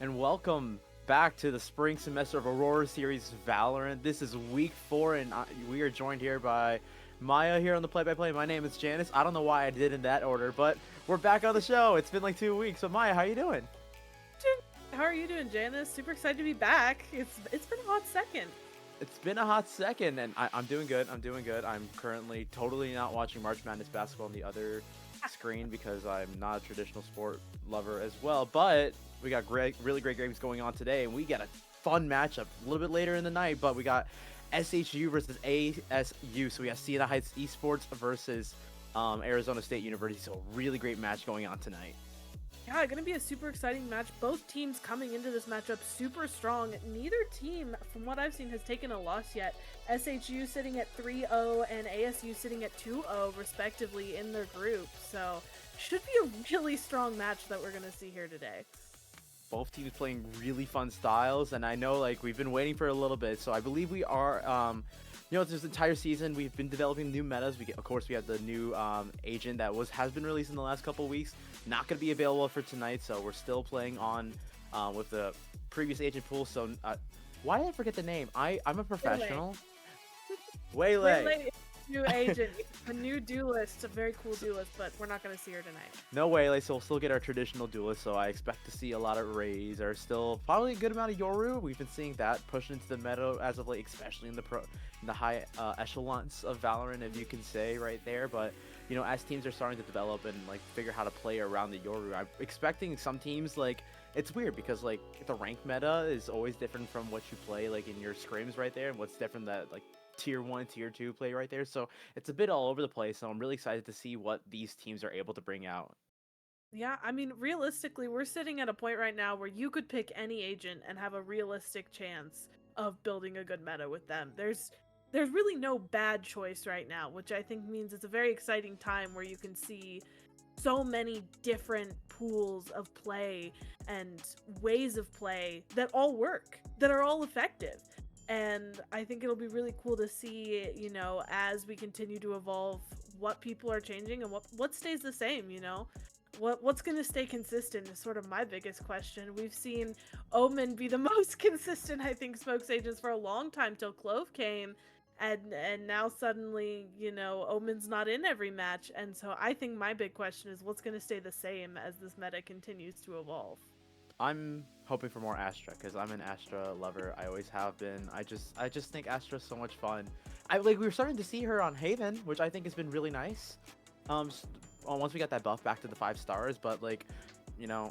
And welcome back to the spring semester of Aurora series Valorant. This is week 4, and we are joined here by Maya here on the play-by-play. My name is Janice. I don't know why I did in that order, but we're back on the show. It's been like 2 weeks. So Maya, how you doing? How are you doing, Janice? Super excited to be back. It's been a hot second. It's been a hot second, and I'm doing good. I'm currently totally not watching March Madness basketball on the other screen because I'm not a traditional sport lover as well. But we got really great games going on today, and we got a fun matchup a little bit later in the night. But we got SHU versus ASU, so we got Siena Heights Esports versus Arizona State University. So a really great match going on tonight. Yeah, gonna be a super exciting match. Both teams coming into this matchup super strong. Neither team, from what I've seen, has taken a loss yet. SHU sitting at 3-0 and ASU sitting at 2-0 respectively in their group. So should be a really strong match that we're gonna see here today. Both teams playing really fun styles, and I know like we've been waiting for a little bit, so I believe we are this entire season we've been developing new metas. Of course we have the new agent that has been released in the last couple weeks, not going to be available for tonight, so we're still playing on with the previous agent pool. So why did I forget the name? I'm a professional. Waylay. New agent, a new duelist, a very cool duelist, but we're not going to see her tonight. No Waylay, so we'll still get our traditional duelist, so I expect to see a lot of Rays, or still probably a good amount of Yoru. We've been seeing that push into the meta as of late, especially in the high echelons of Valorant, if you can say right there. But you know, as teams are starting to develop and like figure how to play around the Yoru, I'm expecting some teams, like, it's weird because like the rank meta is always different from what you play like in your scrims right there, and what's different that like tier 1, tier 2 play right there. So it's a bit all over the place. So I'm really excited to see what these teams are able to bring out. Yeah, I mean, realistically, we're sitting at a point right now where you could pick any agent and have a realistic chance of building a good meta with them. There's really no bad choice right now, which I think means it's a very exciting time where you can see so many different pools of play and ways of play that all work, that are all effective. And I think it'll be really cool to see, you know, as we continue to evolve, what people are changing and what stays the same, you know? What's going to stay consistent is sort of my biggest question. We've seen Omen be the most consistent, I think, smokes agents for a long time till Clove came, and now suddenly, you know, Omen's not in every match. And so I think my big question is what's going to stay the same as this meta continues to evolve. I'm hoping for more Astra because I'm an Astra lover. I always have been. I just think Astra's so much fun. We were starting to see her on Haven, which I think has been really nice. Once we got that buff back to the 5 stars, but like, you know,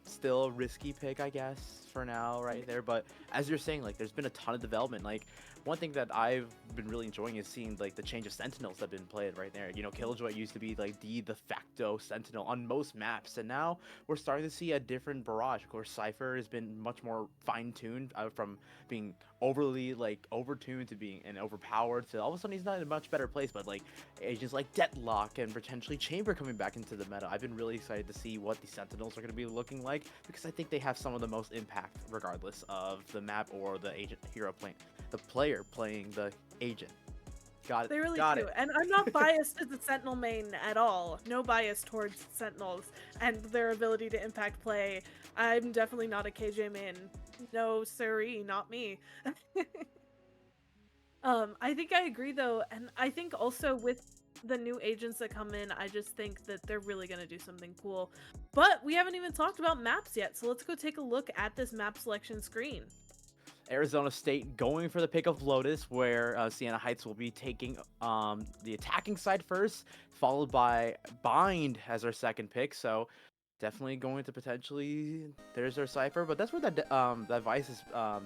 still a risky pick, I guess, for now right there. But as you're saying, like, there's been a ton of development. Like, one thing that I've been really enjoying is seeing like the change of sentinels that have been played right there. You know, Killjoy used to be like the de facto sentinel on most maps, and now we're starting to see a different barrage. Of course, Cypher has been much more fine-tuned from being overly like overtuned to being and overpowered to all of a sudden he's not in a much better place. But like agents like Deadlock and potentially Chamber coming back into the meta, I've been really excited to see what the sentinels are going to be looking like, because I think they have some of the most impact regardless of the map or the agent hero playing the player playing the agent. Got it. They really Got do. it. And I'm not biased as a Sentinel main at all. No bias towards Sentinels and their ability to impact play. I'm definitely not a KJ main. No, siree, not me. I think I agree though, and I think also with the new agents that come in, I just think that they're really going to do something cool. But we haven't even talked about maps yet, so let's go take a look at this map selection screen. Arizona State going for the pick of Lotus, where Siena Heights will be taking the attacking side first, followed by Bind as our second pick. So definitely going to potentially, there's their Cypher, but that's where that Vice is,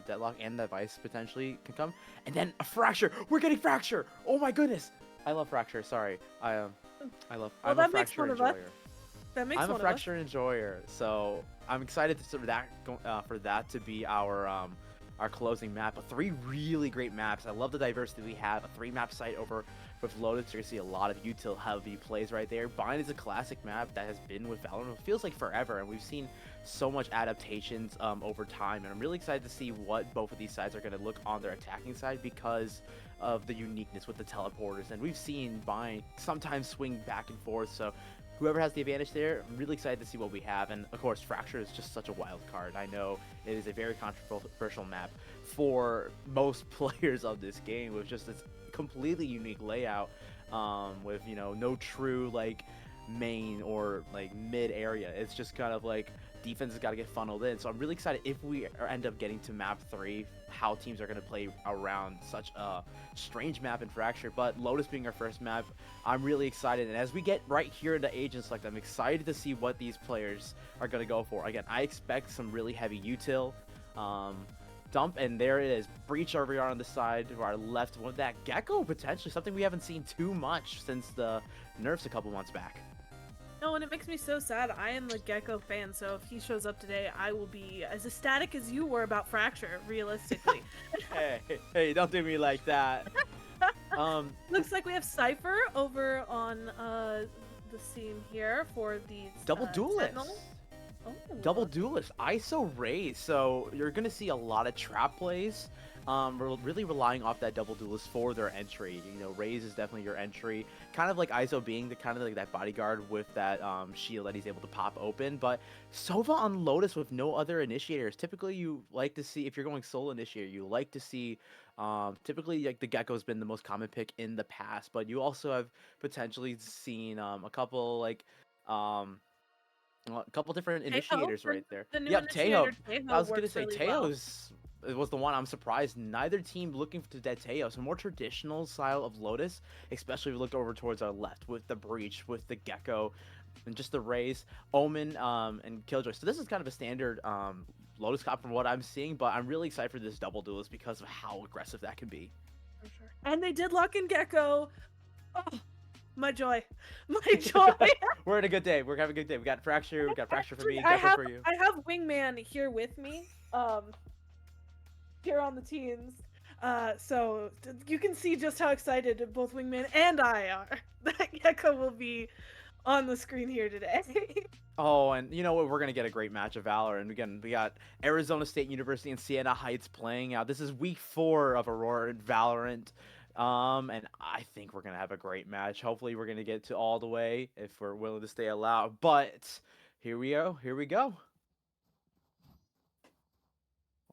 Deadlock and that Vice potentially can come. And then a Fracture. We're getting Fracture. Oh my goodness. I love Fracture. Sorry. I'm a Fracture enjoyer. I'm a Fracture enjoyer, so I'm excited for that to be our our closing map. But 3 really great maps. I love the diversity we have. A 3-map site over with Lotus. You're going to see a lot of util heavy plays right there. Bind is a classic map that has been with Valorant. It feels like forever, and we've seen so much adaptations over time. And I'm really excited to see what both of these sides are going to look on their attacking side because of the uniqueness with the teleporters. And we've seen Bind sometimes swing back and forth. So whoever has the advantage there, I'm really excited to see what we have. And of course, Fracture is just such a wild card. I know it is a very controversial map for most players of this game with just this completely unique layout, with, you know, no true like main or like mid area. It's just kind of like defense has got to get funneled in. So I'm really excited if we end up getting to map 3, how teams are going to play around such a strange map in Fracture. But Lotus being our first map, I'm really excited. And as we get right here into Agent Select, I'm excited to see what these players are going to go for. Again, I expect some really heavy util. Dump, and there it is. Breach over here on the side to our left. With that Gecko, potentially something we haven't seen too much since the nerfs a couple months back. No, and it makes me so sad. I am a Gecko fan, so if he shows up today, I will be as ecstatic as you were about Fracture, realistically. Hey, don't do me like that. Looks like we have Cypher over on the scene here for these double duelist. Oh. Double duelist, ISO Raze. So you're gonna see a lot of trap plays. We're really relying off that double duelist for their entry. You know, Raze is definitely your entry. Kind of like ISO being the kind of like that bodyguard with that shield that he's able to pop open. But Sova on Lotus with no other initiators. Typically, you like to see, if you're going solo initiator, you like to see typically like the Gecko's been the most common pick in the past. But you also have potentially seen a couple like a couple different initiators right there. The new Yep, Teo. Tejo I was gonna say really Teo's was the one I'm surprised neither team looking to that Teo. So more traditional style of Lotus, especially if we look over towards our left with the Breach, with the Gecko, and just the Raze, Omen, and Killjoy. So this is kind of a standard Lotus cop from what I'm seeing, but I'm really excited for this double duelist because of how aggressive that can be. For sure. And they did lock in Gecko. Oh, my joy. My joy. We're in a good day. We're having a good day. We got Fracture. We got Fracture for me. I Gecko for you. have Wingman here with me. Here on the teams. So you can see just how excited both Wingman and I are that Gecko will be on the screen here today. Oh, and you know what? We're going to get a great match of Valor. And again, we got Arizona State University and Siena Heights playing out. This is week 4 of Aurora and Valorant. And I think we're going to have a great match. Hopefully we're going to get to all the way if we're willing to stay alive. But here we go. Here we go.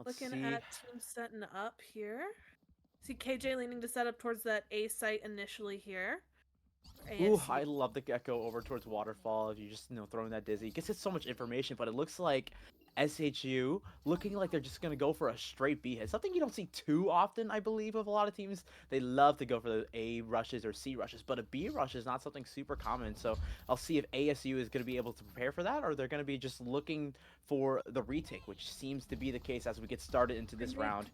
Looking at team setting up here. See KJ leaning to set up towards that A site initially here. Ooh, I love the Gecko over towards Waterfall. If you just, throwing that dizzy. It gets so much information, but it looks like SHU looking like they're just going to go for a straight B hit. Something you don't see too often, I believe, of a lot of teams. They love to go for the A rushes or C rushes, but a B rush is not something super common. So I'll see if ASU is going to be able to prepare for that, or they're going to be just looking for the retake, which seems to be the case as we get started into this round.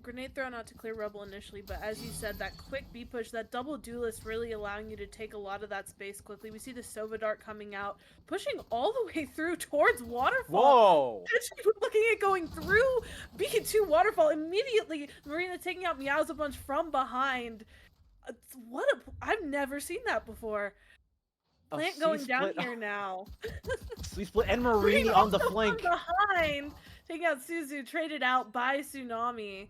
Grenade thrown out to clear Rebel initially, but as you said, that quick B push, that double duelist really allowing you to take a lot of that space quickly. We see the Sova Dart coming out, pushing all the way through towards Waterfall. Whoa! Looking at going through B2 Waterfall immediately. Marina taking out Meow's a bunch from behind. I've never seen that before. Plant going down here now. Sweet split and Marini on the flank. Behind, taking out Suzu, traded out by Tsunami.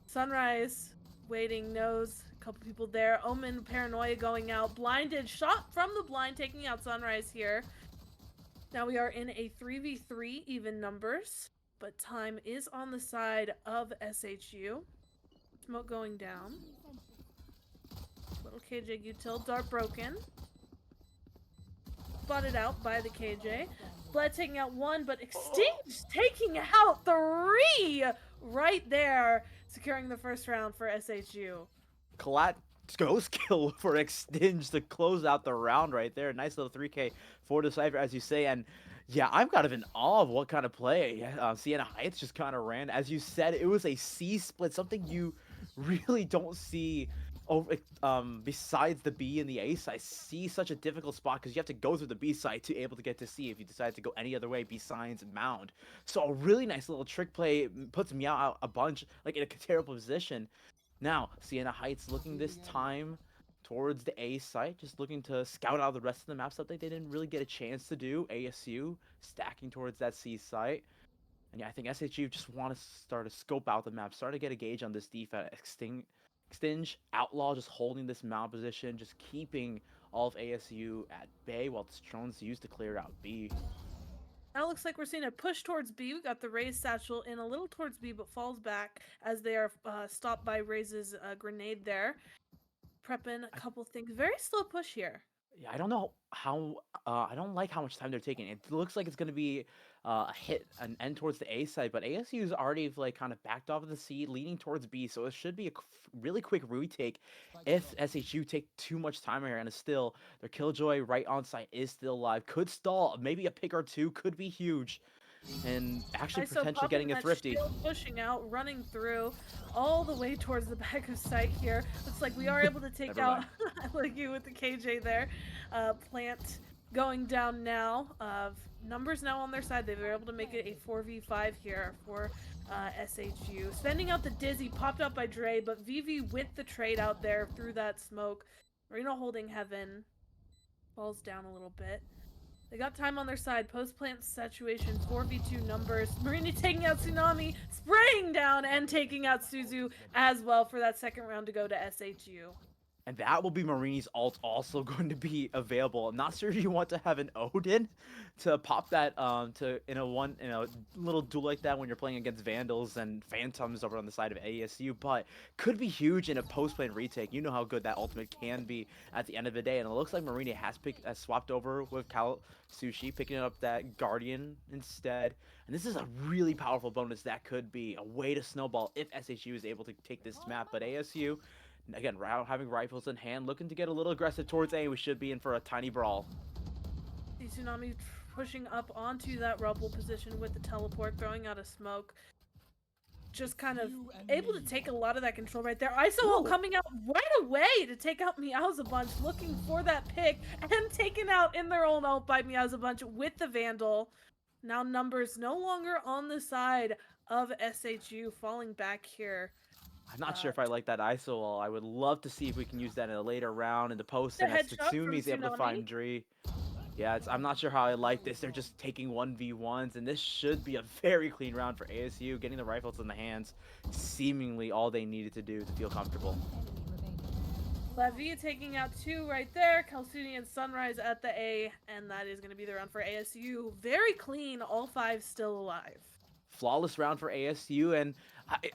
Sunrise waiting, knows a couple people there. Omen Paranoia going out, blinded, shot from the blind, taking out Sunrise here. Now we are in a 3v3 even numbers, but time is on the side of SHU. Smoke going down. Little KJ util, dart broken. Spotted out by the KJ. Bled taking out 1, but Extinct taking out 3 right there, securing the first round for SHU. Collat ghost kill for Extinge to close out the round right there. Nice little 3K for Decipher, as you say. And yeah, I'm kind of in awe of what kind of play Siena Heights just kind of ran. As you said, it was a C split, something you really don't see over besides the B and the A site, C such a difficult spot because you have to go through the B site to able to get to C if you decide to go any other way, B signs and mound. So a really nice little trick play puts Meow out a bunch like in a terrible position. Now, Sienna Heights looking this time towards the A site, just looking to scout out the rest of the map, something they didn't really get a chance to do. ASU stacking towards that C site. And yeah, I think SHU just want to start to scope out the map, start to get a gauge on this defense. Extinge, Outlaw just holding this mount position, just keeping all of ASU at bay while the drone's used to clear out B. Now it looks like we're seeing a push towards B. We got the Raze satchel in a little towards B, but falls back as they are stopped by Raze's grenade there. Prepping a couple things. Very slow push here. Yeah, I don't know how. I don't like how much time they're taking. It looks like it's gonna be a hit, an end towards the A side, but ASU's already like kind of backed off of the C, leaning towards B. So it should be a really quick retake if SHU take too much time here. And it's still their Killjoy right on site is still alive. Could stall. Maybe a pick or two could be huge. And actually ISO potentially popping getting a that thrifty. shield, pushing out, running through all the way towards the back of sight here. Looks like we are able to take out like you with the KJ there. Plant going down now. Numbers now on their side. They were able to make it a 4v5 here for SHU. Sending out the Dizzy, popped up by Dre, but VV with the trade out there through that smoke. Marino holding heaven. Falls down a little bit. They got time on their side. Post-plant situation, 4v2 numbers. Marina taking out Tsunami, spraying down and taking out Suzu as well for that second round to go to SHU. And that will be Marini's ult also going to be available. I'm not sure if you want to have an Odin to pop that to in a little duel like that when you're playing against Vandals and Phantoms over on the side of ASU, but could be huge in a post-plane retake. You know how good that ultimate can be at the end of the day, and it looks like Marini has swapped over with Cal Sushi, picking up that Guardian instead. And this is a really powerful bonus that could be a way to snowball if SHU is able to take this map, but ASU again, having rifles in hand, looking to get a little aggressive towards A. We should be in for a tiny brawl. The Tsunami pushing up onto that rubble position with the teleport, throwing out a smoke. Just kind of able to take a lot of that control right there. ISO coming out right away to take out Meowsabunch, looking for that pick, and taken out in their own ult by Meowsabunch with the Vandal. Now numbers no longer on the side of SHU, falling back here. I'm not sure if I like that ISO ult. I would love to see if we can use that in a later round in the post. And as Tatsumi's able to find Dre. Yeah, I'm not sure how I like this. They're just taking 1v1s, and this should be a very clean round for ASU, getting the rifles in the hands, seemingly all they needed to do to feel comfortable. Levy taking out two right there. Kalsuni and Sunrise at the A, and that is going to be the round for ASU. Very clean, all five still alive. Flawless round for ASU, and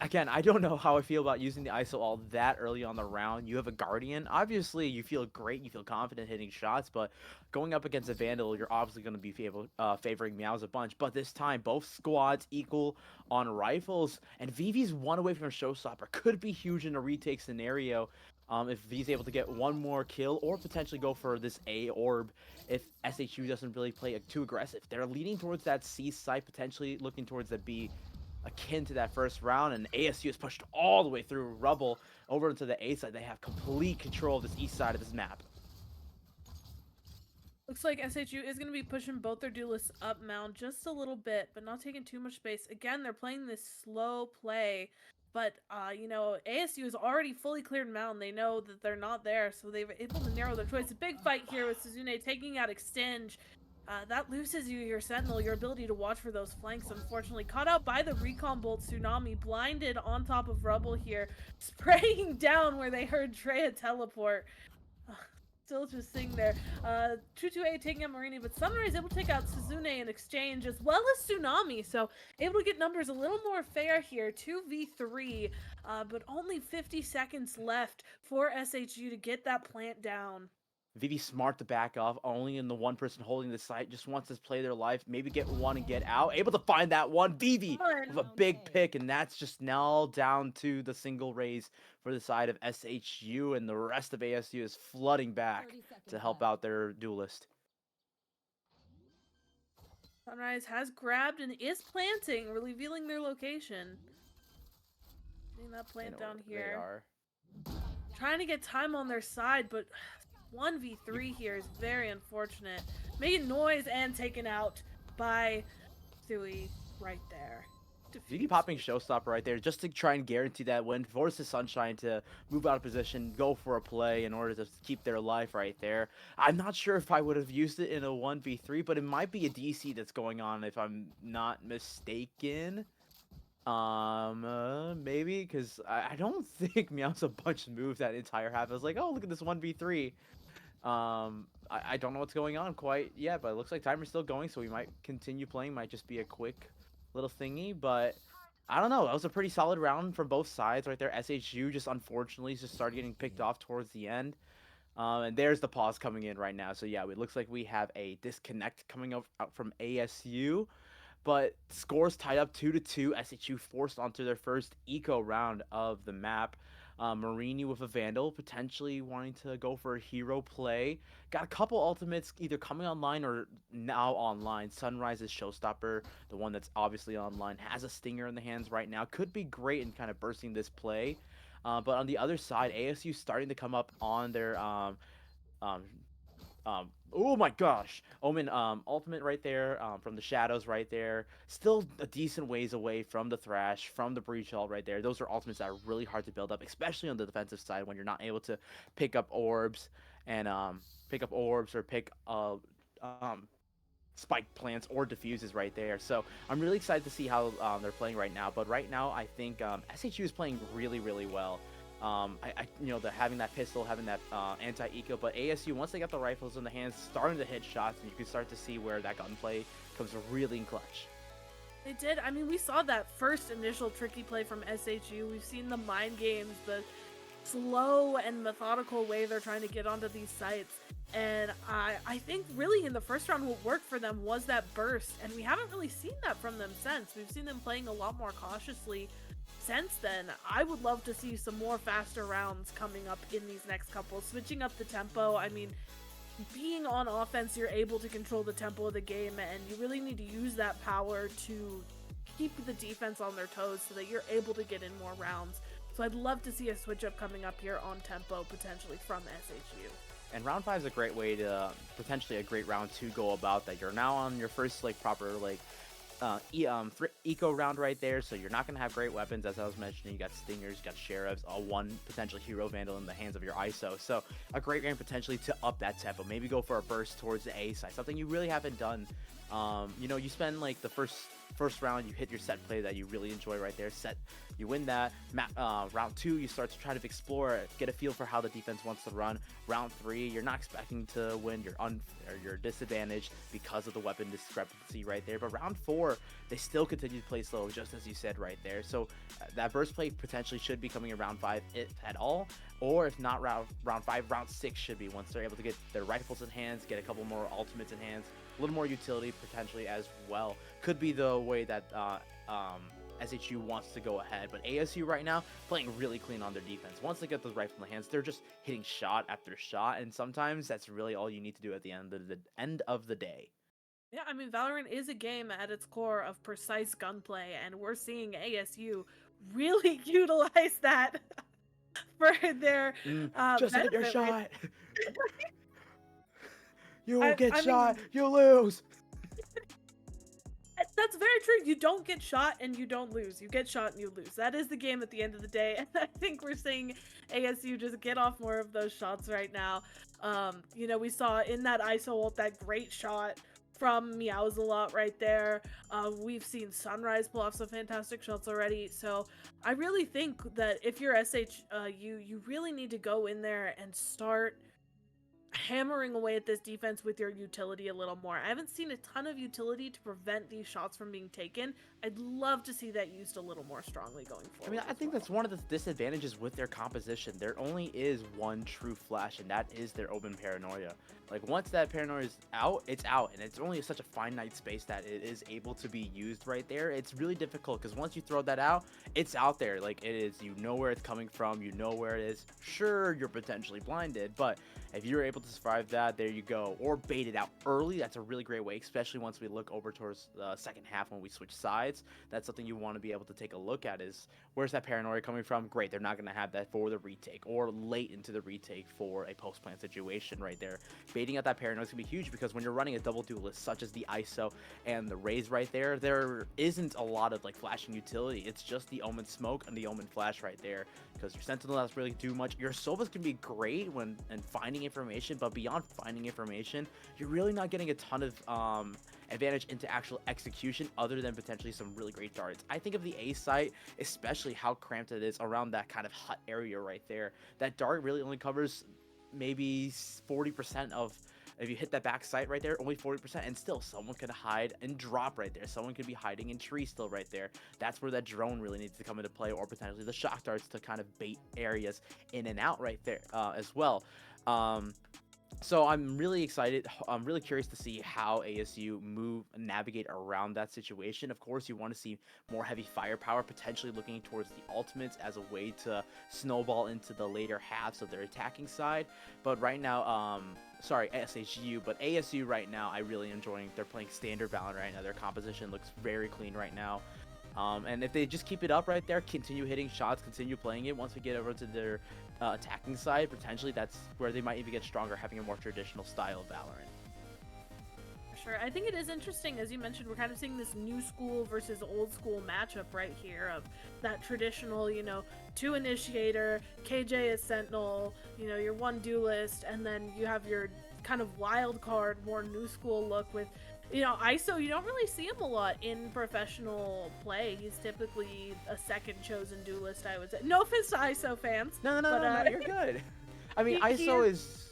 again, I don't know how I feel about using the ISO all that early on the round. You have a Guardian. Obviously, you feel great. You feel confident hitting shots, but going up against a Vandal, you're obviously going to be favoring Meows a bunch. But this time, both squads equal on rifles, and VV's one away from a showstopper. Could be huge in a retake scenario. If he's able to get one more kill or potentially go for this A orb if SHU doesn't really play too aggressive. They're leaning towards that C site, potentially looking towards the B, akin to that first round, and ASU is pushed all the way through rubble over into the A side. They have complete control of this east side of this map. Looks like SHU is going to be pushing both their duelists up mound just a little bit, but not taking too much space. Again, they're playing this slow play. But, you know, ASU has already fully cleared mound. They know that they're not there, so they're able to narrow their choice. A big fight here with Suzune taking out Extinge. That loses you your Sentinel, your ability to watch for those flanks, unfortunately. Caught out by the Recon Bolt Tsunami, blinded on top of rubble here, spraying down where they heard Treya teleport. Still just sitting there. 2-2-A taking out Marini, but Sunrise able to take out Suzune in exchange, as well as Tsunami, so able to get numbers a little more fair here. 2v3, but only 50 seconds left for SHU to get that plant down. Vivi smart to back off, only in the one person holding the site, just wants to play their life, maybe get one and get out. Able to find that one, Vivi with a big pick, and that's just now down to the single raise for the side of SHU, and the rest of ASU is flooding back to help out their duelist. Sunrise has grabbed and is planting, revealing their location. Getting that plant down here. trying to get time on their side, but 1v3 here is very unfortunate. Making noise and taken out by Sui right there. Ziggy popping showstopper right there just to try and guarantee that win, forces Sunshine to move out of position, go for a play in order to keep their life right there. I'm not sure if I would have used it in a 1v3, but it might be a DC that's going on if I'm not mistaken. Maybe, because I don't think Meow's a bunch moved that entire half. I was like, oh, look at this 1v3. I don't know what's going on quite yet, but it looks like timer's still going, so we might continue playing. Might just be a quick little thingy, but I don't know. That was a pretty solid round from both sides right there. SHU just unfortunately just started getting picked off towards the end. And there's the pause coming in right now. So yeah, it looks like we have a disconnect coming out from ASU. But scores tied up 2-2. SHU forced onto their first eco round of the map. Marini with a Vandal, potentially wanting to go for a hero play. Got a couple ultimates either coming online or now online. Sunrise's Showstopper, the one that's obviously online, has a Stinger in the hands right now. Could be great in kind of bursting this play. But on the other side, ASU starting to come up on their um, oh my gosh, Omen ultimate right there from the shadows right there, still a decent ways away from the thrash, from the breach hall right there. Those are ultimates that are really hard to build up, especially on the defensive side when you're not able to pick up orbs and or pick spike plants or diffuses right there. So I'm really excited to see how they're playing right now. But right now, I think SHU is playing really, really well. Having that pistol, having that anti-eco, but ASU, once they got the rifles in the hands, starting to hit shots, and you can start to see where that gunplay comes really in clutch. They did. I mean, we saw that first initial tricky play from SHU. We've seen the mind games, the slow and methodical way they're trying to get onto these sites. And I think really in the first round what worked for them was that burst, and we haven't really seen that from them since. We've seen them playing a lot more cautiously since then. I would love to see some more faster rounds coming up in these next couple, switching up the tempo. I mean, being on offense, you're able to control the tempo of the game, and you really need to use that power to keep the defense on their toes so that you're able to get in more rounds. So I'd love to see a switch up coming up here on tempo, potentially from SHU. And round 5 is a great way to, potentially a great round to go about that. You're now on your first proper eco round right there, so you're not going to have great weapons. As I was mentioning, you got Stingers, you got Sheriffs, one potential Hero Vandal in the hands of your ISO, so a great game potentially to up that tempo, maybe go for a burst towards the A side, something you really haven't done. You spend the first round, you hit your set play that you really enjoy right there, you win that. Round 2, you start to try to explore, get a feel for how the defense wants to run. Round 3, you're not expecting to win, you're disadvantaged because of the weapon discrepancy right there. But round 4, they still continue to play slow, just as you said right there. So that burst play potentially should be coming in round 5 if at all, or if not round 5, round 6 should be, once they're able to get their rifles in hands, get a couple more ultimates in hands, a little more utility potentially as well. Could be the way that SHU wants to go ahead, but ASU right now playing really clean on their defense. Once they get the rifle in the hands, they're just hitting shot after shot, and sometimes that's really all you need to do at the end of the day. Yeah, I mean, Valorant is a game at its core of precise gunplay, and we're seeing ASU really utilize that for their just hit your shot. Right? You will get shot. You lose. That's very true. You don't get shot and you don't lose. You get shot and you lose. That is the game at the end of the day. And I think we're seeing ASU just get off more of those shots right now. We saw in that ISO ult that great shot from Meow's a lot right there. We've seen Sunrise pull off some fantastic shots already. So I really think that if you're you really need to go in there and start hammering away at this defense with your utility a little more. I haven't seen a ton of utility to prevent these shots from being taken. I'd love to see that used a little more strongly going forward. I mean, I think that's one of the disadvantages with their composition. There only is one true flash, and that is their open paranoia. Once that paranoia is out, it's out, and it's only such a finite space that it is able to be used right there. It's really difficult because once you throw that out, it's out there. It is, you know where it's coming from, you know where it is. Sure, you're potentially blinded, but if you're able to PS5 that, there you go. Or bait it out early. That's a really great way, especially once we look over towards the second half when we switch sides. That's something you want to be able to take a look at is where's that paranoia coming from? Great, they're not going to have that for the retake or late into the retake for a post-plant situation right there. Baiting out that paranoia is going to be huge because when you're running a double duelist such as the ISO and the Raze right there isn't a lot of like flashing utility. It's just the Omen smoke and the Omen flash right there because your Sentinel doesn't really do much. Your Sovas can be great when and finding information, but beyond finding information, you're really not getting a ton of advantage into actual execution other than potentially some really great darts. I think of the A site, especially how cramped it is around that kind of hut area right there. That dart really only covers maybe 40% of, if you hit that back sight right there, only 40%, and still someone could hide and drop right there. Someone could be hiding in tree still right there. That's where that drone really needs to come into play, or potentially the shock darts to kind of bait areas in and out right there as well. So I'm really excited. I'm really curious to see how ASU navigate around that situation. Of course, you want to see more heavy firepower, potentially looking towards the ultimates as a way to snowball into the later halves of their attacking side. But right now, sorry, SHU, but ASU right now, I really enjoying. They're playing standard Valorant right now. Their composition looks very clean right now. And if they just keep it up right there, continue hitting shots, continue playing it, once we get over to their attacking side, potentially that's where they might even get stronger, having a more traditional style of Valorant. Sure. I think it is interesting, as you mentioned, we're kind of seeing this new school versus old school matchup right here of that traditional, you know, 2 initiator, KJ is sentinel, you know, your 1 duelist, and then you have your kind of wild card, more new school look with, you know, ISO. You don't really see him a lot in professional play. He's typically a second chosen duelist, I would say. No offense to ISO fans. No, you're good. I mean, ISO is...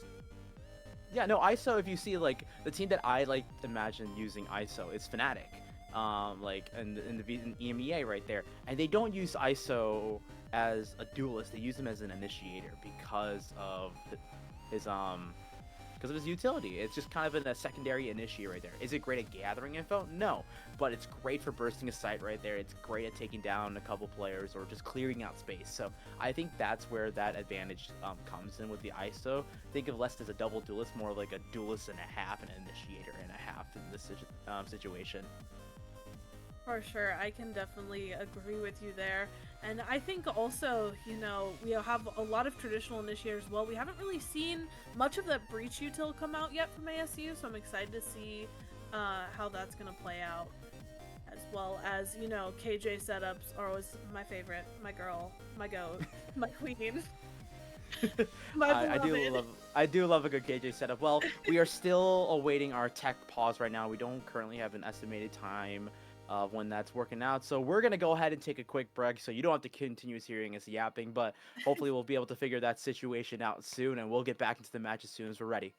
Yeah, no, ISO, if you see, like, the team that I, like, imagine using ISO is Fnatic. Like, in EMEA right there. And they don't use ISO as a duelist. They use him as an initiator because of his utility. It's just kind of a secondary initiator right there. Is it great at gathering info? No, but it's great for bursting a site right there. It's great at taking down a couple players or just clearing out space. So I think that's where that advantage comes in with the ISO. Think of less as a double duelist, more like a duelist and a half and an initiator and a half in this situation. For sure, I can definitely agree with you there. And I think also, you know, we have a lot of traditional initiators as well. We haven't really seen much of that breach util come out yet from ASU, so I'm excited to see how that's going to play out. As well as, you know, KJ setups are always my favorite, my girl, my goat, my queen. I do love a good KJ setup. Well, we are still awaiting our tech pause right now. We don't currently have an estimated time of when that's working out, so we're gonna go ahead and take a quick break so you don't have to continue hearing us yapping, but hopefully we'll be able to figure that situation out soon, and we'll get back into the match as soon as we're ready.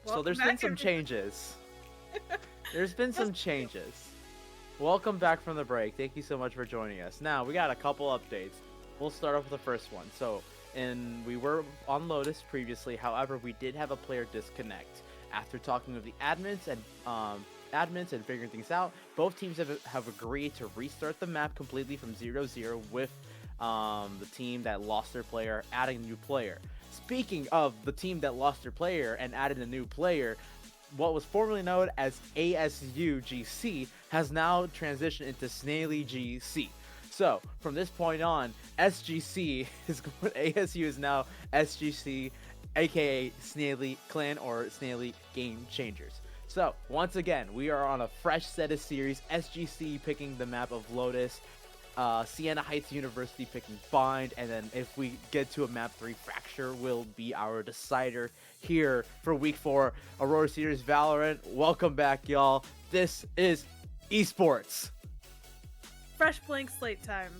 So Welcome there's been back, some everybody. changes. There's been Yes. some changes. Welcome back from the break. Thank you so much for joining us. Now, we got a couple updates. We'll start off with the first one. So, we were on Lotus previously. However, we did have a player disconnect. After talking with the admins and figuring things out, both teams have agreed to restart the map completely from 0-0 with the team that lost their player adding a new player. Speaking of the team that lost their player and added a new player, what was formerly known as ASUGC has now transitioned into Snaily GC. So from this point on, SGC is ASU is now SGC, aka Snaily Clan or Snaily Game Changers. So once again, we are on a fresh set of series. SGC picking the map of Lotus, Siena Heights University picking Bind, and then if we get to a map 3, Fracture will be our decider here for week 4 Aurora Series Valorant. Welcome back, y'all. This is esports. Fresh blank slate time.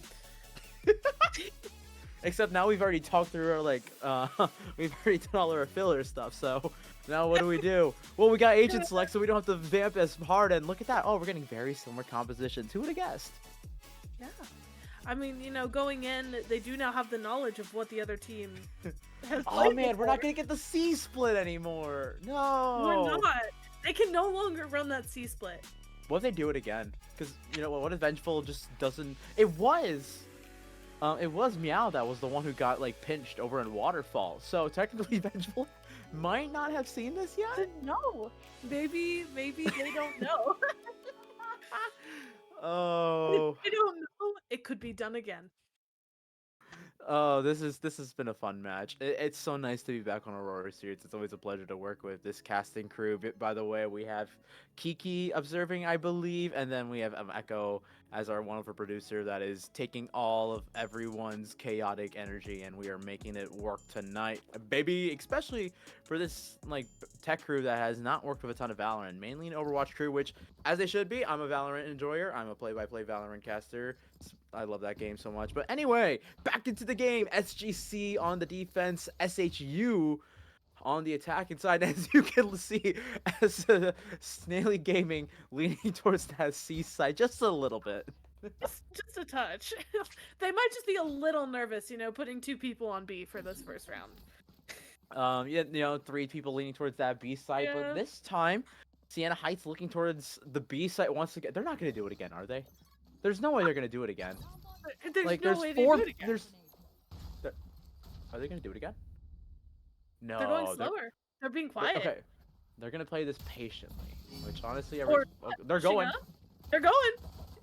Except now we've already talked through our we've already done all our filler stuff. So now what do? Well, we got agent select, so we don't have to vamp as hard. And look at that! Oh, we're getting very similar compositions. Who would have guessed? Yeah. I mean, going in, they do now have the knowledge of what the other team has Oh played man, we're not before. gonna get the C split anymore. We're No. not. They can no longer run that C split. What if they do it again? Because you know what? What if Vengeful just doesn't? It was Meow that was the one who got like pinched over in Waterfall. So technically, Vengeful might not have seen this yet. No. Maybe they don't know. Oh. They don't know. It could be done again. Oh, this has been a fun match. It's so nice to be back on Aurora Series. It's always a pleasure to work with this casting crew. By the way, we have Kiki observing, I believe, and then we have Echo as our wonderful producer that is taking all of everyone's chaotic energy, and we are making it work tonight, baby. Especially for this tech crew that has not worked with a ton of Valorant, mainly an Overwatch crew, which as they should be. I'm a Valorant enjoyer. I'm a play-by-play Valorant caster. I love that game so much. But anyway, back into the game. SGC on the defense, SHU on the attacking side. As you can see, as Snaily Gaming leaning towards that C side just a little bit. Just a touch. They might just be a little nervous, putting 2 people on B for this first round. Yeah, 3 people leaning towards that B side, Yeah. but this time, Siena Heights looking towards the B side once again. They're not gonna do it again, are they? There's no way they're gonna do it again. There's Like no there's way they 4. do it again. Are they gonna do it again? They're going No, slower. They're being they're quiet. okay. They're gonna play this patiently, which honestly, Or they're pushing going. up. They're going.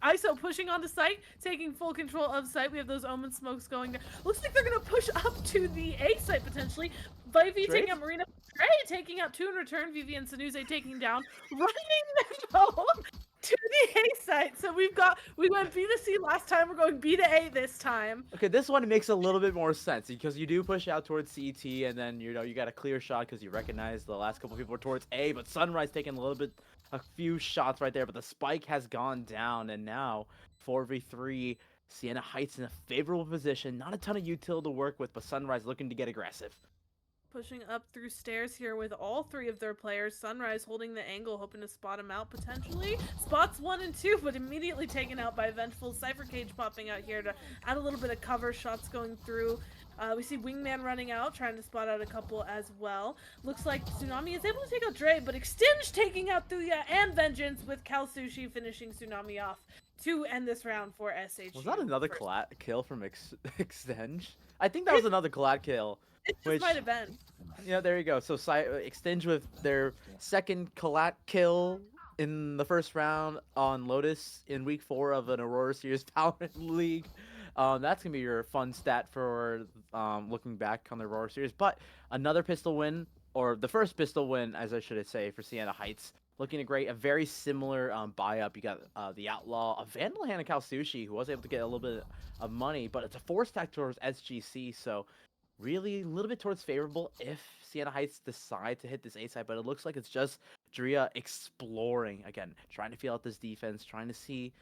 ISO pushing onto site, taking full control of site. We have those omen smokes going down. Looks like they're gonna push up to the A site potentially. Vivy Trade? taking out Marina. Trey taking out 2 in return. Vivi and Sanuze taking down. Running Nevo to the A site. So we went B to C last time. We're going B to A this time. Okay, this one makes a little bit more sense because you do push out towards CT, and then you got a clear shot because you recognize the last couple people were towards A, but Sunrise taking a few shots right there, but the spike has gone down, and now 4v3, Sienna Heights in a favorable position. Not a ton of util to work with, but Sunrise looking to get aggressive. Pushing up through stairs here with all 3 of their players. Sunrise holding the angle, hoping to spot him out potentially. Spots 1 and 2, but immediately taken out by Vengeful. Cypher Cage popping out here to add a little bit of cover. Shots going through. We see Wingman running out, trying to spot out a couple as well. Looks like Tsunami is able to take out Dre, but Extinge taking out Thuya and Vengeance, with Cal Sushi finishing Tsunami off to end this round for SH. Was that another kill from Extenge? I think that was another collat kill. It just might have been. Yeah, there you go. So Extinge with their second collat kill in the first round on Lotus in week 4 of an Aurora Series Valorant League. That's gonna be your fun stat for looking back on the Aurora Series. But another pistol win, or the first pistol win, as I should say, for Sienna Heights. Looking great. A very similar buy-up. You got the Outlaw, a Vandal Hand, and Kalsushi, who was able to get a little bit of money, but it's a 4-stack towards SGC, so really a little bit towards favorable if Sienna Heights decide to hit this A side, but it looks like it's just Drea exploring again, trying to feel out this defense, trying to see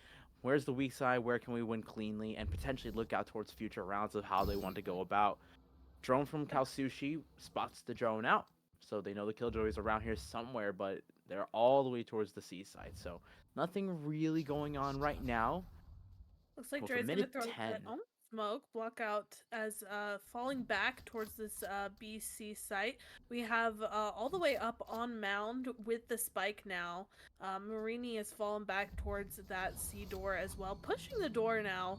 where's the weak side, where can we win cleanly, and potentially look out towards future rounds of how they want to go about. Drone from Kalsushi spots the drone out, so they know the Killjoy is around here somewhere, but they're all the way towards the C side, so nothing really going on right now. Looks like Dre's gonna throw that smoke, block out as falling back towards this BC site. We have all the way up on mound with the spike now. Marini has fallen back towards that C door as well, pushing the door now.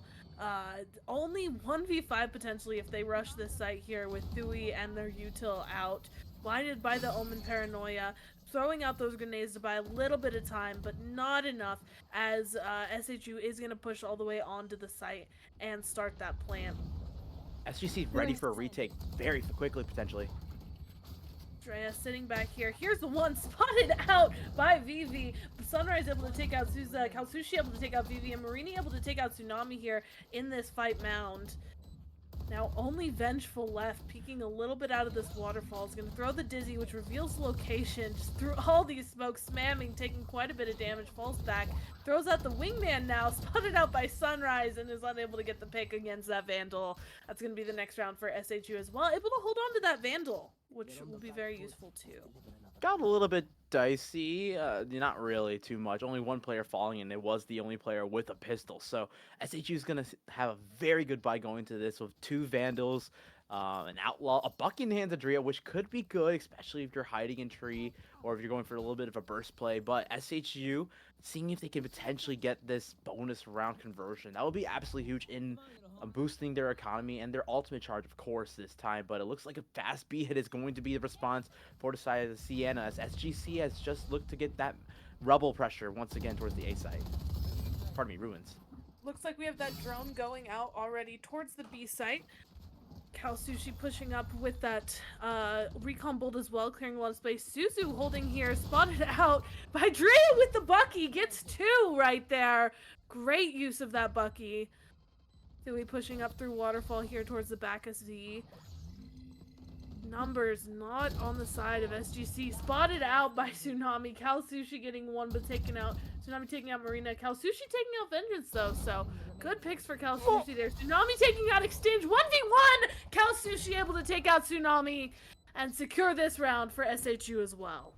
Only 1v5 potentially if they rush this site here with Thui and their util out. Blinded by the Omen Paranoia, throwing out those grenades to buy a little bit of time, but not enough, as SHU is going to push all the way onto the site and start that plant. SGC ready for a retake very quickly, potentially. Drea sitting back here. Here's the one spotted out by Vivi. Sunrise able to take out Suza. Kalsushi able to take out Vivi. And Marini able to take out Tsunami here in this fight mound. Now only Vengeful left, peeking a little bit out of this waterfall. Is going to throw the Dizzy, which reveals location. Just through all these smokes, spamming, taking quite a bit of damage. Falls back, throws out the Wingman now, spotted out by Sunrise, and is unable to get the pick against that Vandal. That's going to be the next round for SHU as well. Able to hold on to that Vandal, which will be very useful too. Got a little bit dicey, not really too much. Only one player falling, and it was the only player with a pistol. So SHU is gonna have a very good buy going to this with 2 Vandals, an Outlaw, a Buck in hand to Drea, which could be good, especially if you're hiding in tree or if you're going for a little bit of a burst play. But SHU seeing if they can potentially get this bonus round conversion, that would be absolutely huge in boosting their economy and their ultimate charge, of course, this time. But it looks like a fast B hit is going to be the response for the side of the Sienna, as SGC has just looked to get that rubble pressure once again towards the A side. Pardon me, Ruins. Looks like we have that drone going out already towards the B site. Kalsushi pushing up with that recon bolt as well, clearing a lot of space. Suzu holding here, spotted out by Drea with the Bucky. Gets 2 right there. Great use of that Bucky. Thui pushing up through waterfall here towards the back of Z. Numbers not on the side of SGC. Spotted out by Tsunami. Kalsushi getting 1 but taken out. Tsunami taking out Marina. Kalsushi taking out Vengeance though, so good picks for Kalsushi there. Tsunami taking out Extinge. 1v1! Kalsushi able to take out Tsunami and secure this round for SHU as well.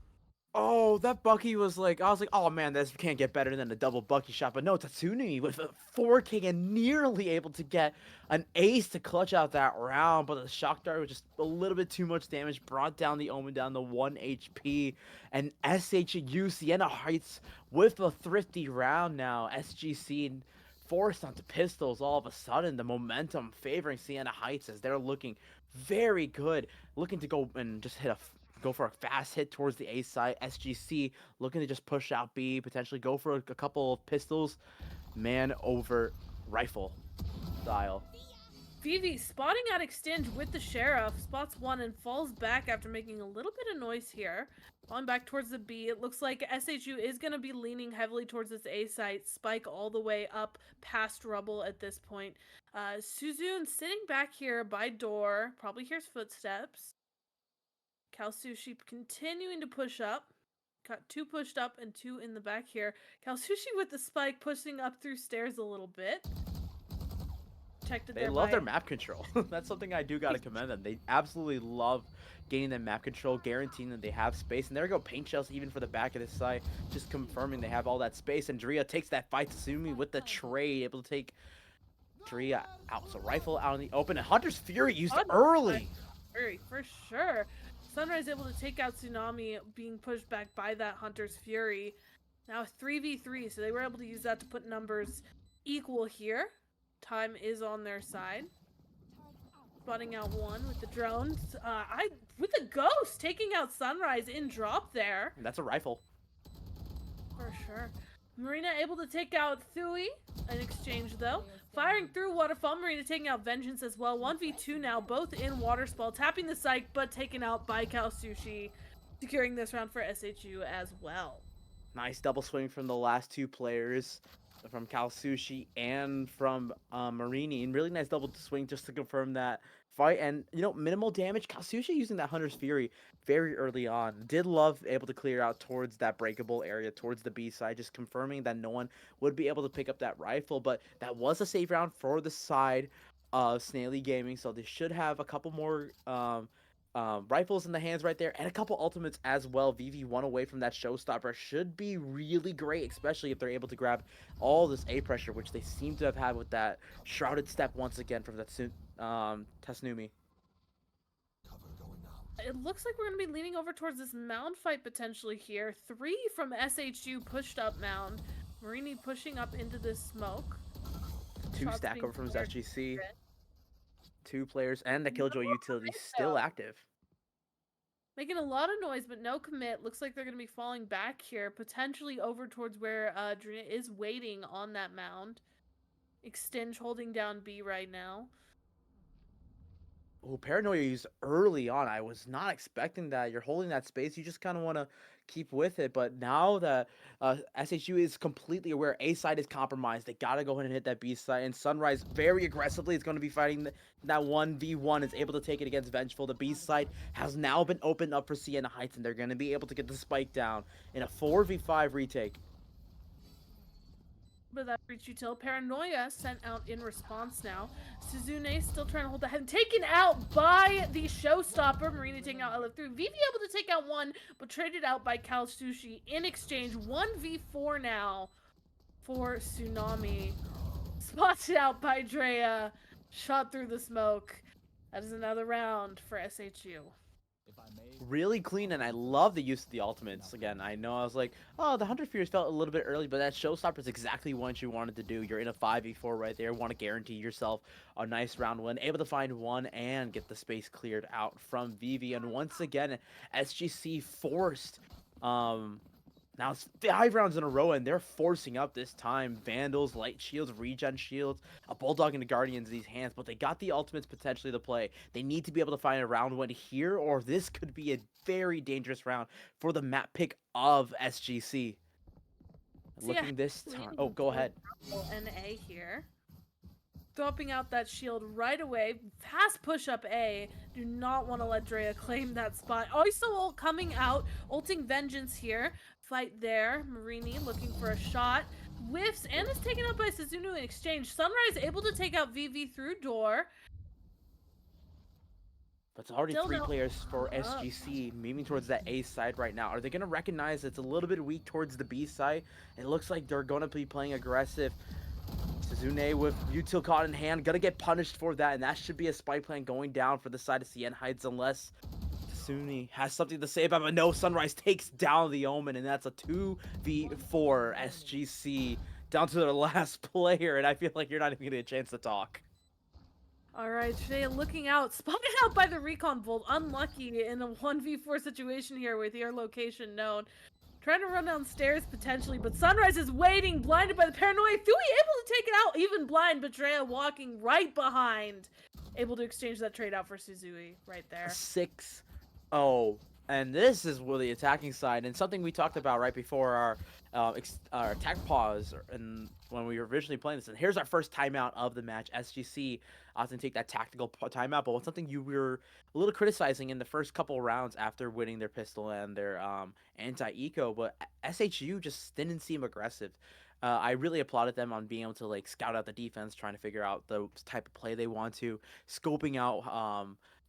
Oh, that Bucky was like, I was like, oh man, this can't get better than a double Bucky shot. But no, Tatsuni with a 4K and nearly able to get an ace to clutch out that round. But the shock dart was just a little bit too much damage, brought down the Omen down to 1 HP. And SHU Sienna Heights with a thrifty round now. SGC forced onto pistols all of a sudden. The momentum favoring Sienna Heights as they're looking very good. Looking to go and just go for a fast hit towards the A side. SGC looking to just push out B, potentially go for a couple of pistols, man over rifle style. Vivi spotting out exchange with the sheriff, spots one and falls back after making a little bit of noise here. Falling back towards the B, it looks like SHU is going to be leaning heavily towards this A site. Spike all the way up past rubble at this point. Suzune sitting back here by door, probably hears footsteps. Kalsushi continuing to push up. Got 2 pushed up and 2 in the back here. Kalsushi with the spike pushing up through stairs a little bit. They love their map control. That's something I do gotta commend them. They absolutely love gaining that map control, guaranteeing that they have space. And there we go, paint shells even for the back of this side, just confirming they have all that space. And Drea takes that fight to Sumi with the trade, able to take Drea out. So rifle out in the open, and Hunter's Fury used early. Fury, for sure. Sunrise able to take out Tsunami, being pushed back by that Hunter's Fury. Now 3v3, so they were able to use that to put numbers equal here. Time is on their side. Spotting out one with the drones. With the ghost taking out Sunrise in drop there. That's a rifle. For sure. Marina able to take out Thui in exchange though. Firing through Waterfall. Marina taking out Vengeance as well. 1v2 now, both in Waterspell. Tapping the psych, but taken out by Kalsushi. Securing this round for SHU as well. Nice double swing from the last 2 players. From Kalsushi and from Marini, and really nice double swing just to confirm that fight. And minimal damage. Kalsushi using that Hunter's Fury very early on. Did love able to clear out towards that breakable area towards the B side, just confirming that no one would be able to pick up that rifle. But that was a save round for the side of Snaily Gaming, so they should have a couple more rifles in the hands right there, and a couple ultimates as well. VV1 away from that showstopper should be really great, especially if they're able to grab all this A pressure, which they seem to have had with that shrouded step once again from that Tasnumi. It looks like we're going to be leaning over towards this mound fight potentially here. 3 from SHU pushed up mound. Marini pushing up into this smoke. 2 stack over from SGC. 2 players, and the Killjoy utility still active. Making a lot of noise, but no commit. Looks like they're going to be falling back here, potentially over towards where Drina is waiting on that mound. Extinge holding down B right now. Oh, Paranoia used early on. I was not expecting that. You're holding that space. You just kind of want to keep with it. But now that SHU is completely aware A side is compromised, they got to go ahead and hit that B side. And Sunrise very aggressively is going to be fighting that 1v1. Is able to take it against Vengeful. The B side has now been opened up for Sienna Heights, and they're going to be able to get the spike down in a 4v5 retake. But that breach util. Paranoia sent out in response now. Suzune still trying to hold the head. Taken out by the showstopper. Marina taking out LF3. Vivi able to take out one, but traded out by Kalsushi in exchange. 1v4 now for Tsunami. Spotted out by Drea. Shot through the smoke. That is another round for SHU. Really clean, and I love the use of the ultimates. Again, I know I was like, oh, the Hunter Fears felt a little bit early, but that showstopper is exactly what you wanted to do. You're in a 5v4 right there. Want to guarantee yourself a nice round win. Able to find one and get the space cleared out from Vivi. And once again, SGC forced now it's 5 rounds in a row, and they're forcing up this time. Vandals, Light Shields, Regen Shields, a Bulldog, and a Guardians in these hands, but they got the ultimates potentially to play. They need to be able to find a round win here, or this could be a very dangerous round for the map pick of SGC. Looking this time. Oh, go ahead. An A here. Dropping out that shield right away. Fast push up A. Do not want to let Drea claim that spot. Also coming out, ulting Vengeance here. Fight there. Marini looking for a shot. Whiffs and is taken out by Suzunu in exchange. Sunrise able to take out VV through door. But it's already 3 players for SGC moving towards that A side right now. Are they going to recognize it's a little bit weak towards the B side? It looks like they're going to be playing aggressive. Suzune with util caught in hand, gonna get punished for that, and that should be a spy plan going down for the side of Sienna Heights unless Suni has something to say about it. But no, Sunrise takes down the Omen, and that's a 2v4 SGC down to their last player, and I feel like you're not even gonna get a chance to talk. All right, Shea looking out, spotted out by the recon bolt. Unlucky in a 1v4 situation here with your location known. Trying to run downstairs potentially, but Sunrise is waiting, blinded by the paranoia. Thui able to take it out, even blind, but Drea walking right behind. Able to exchange that trade out for Suzui right there. 6-0. And this is where the attacking side, and something we talked about right before our attack pause, and when we were originally playing this. And here's our first timeout of the match. SGC often take that tactical timeout, but something you were a little criticizing in the first couple rounds after winning their pistol and their anti-eco, but SHU just didn't seem aggressive. I really applauded them on being able to like scout out the defense, trying to figure out the type of play they want to, scoping out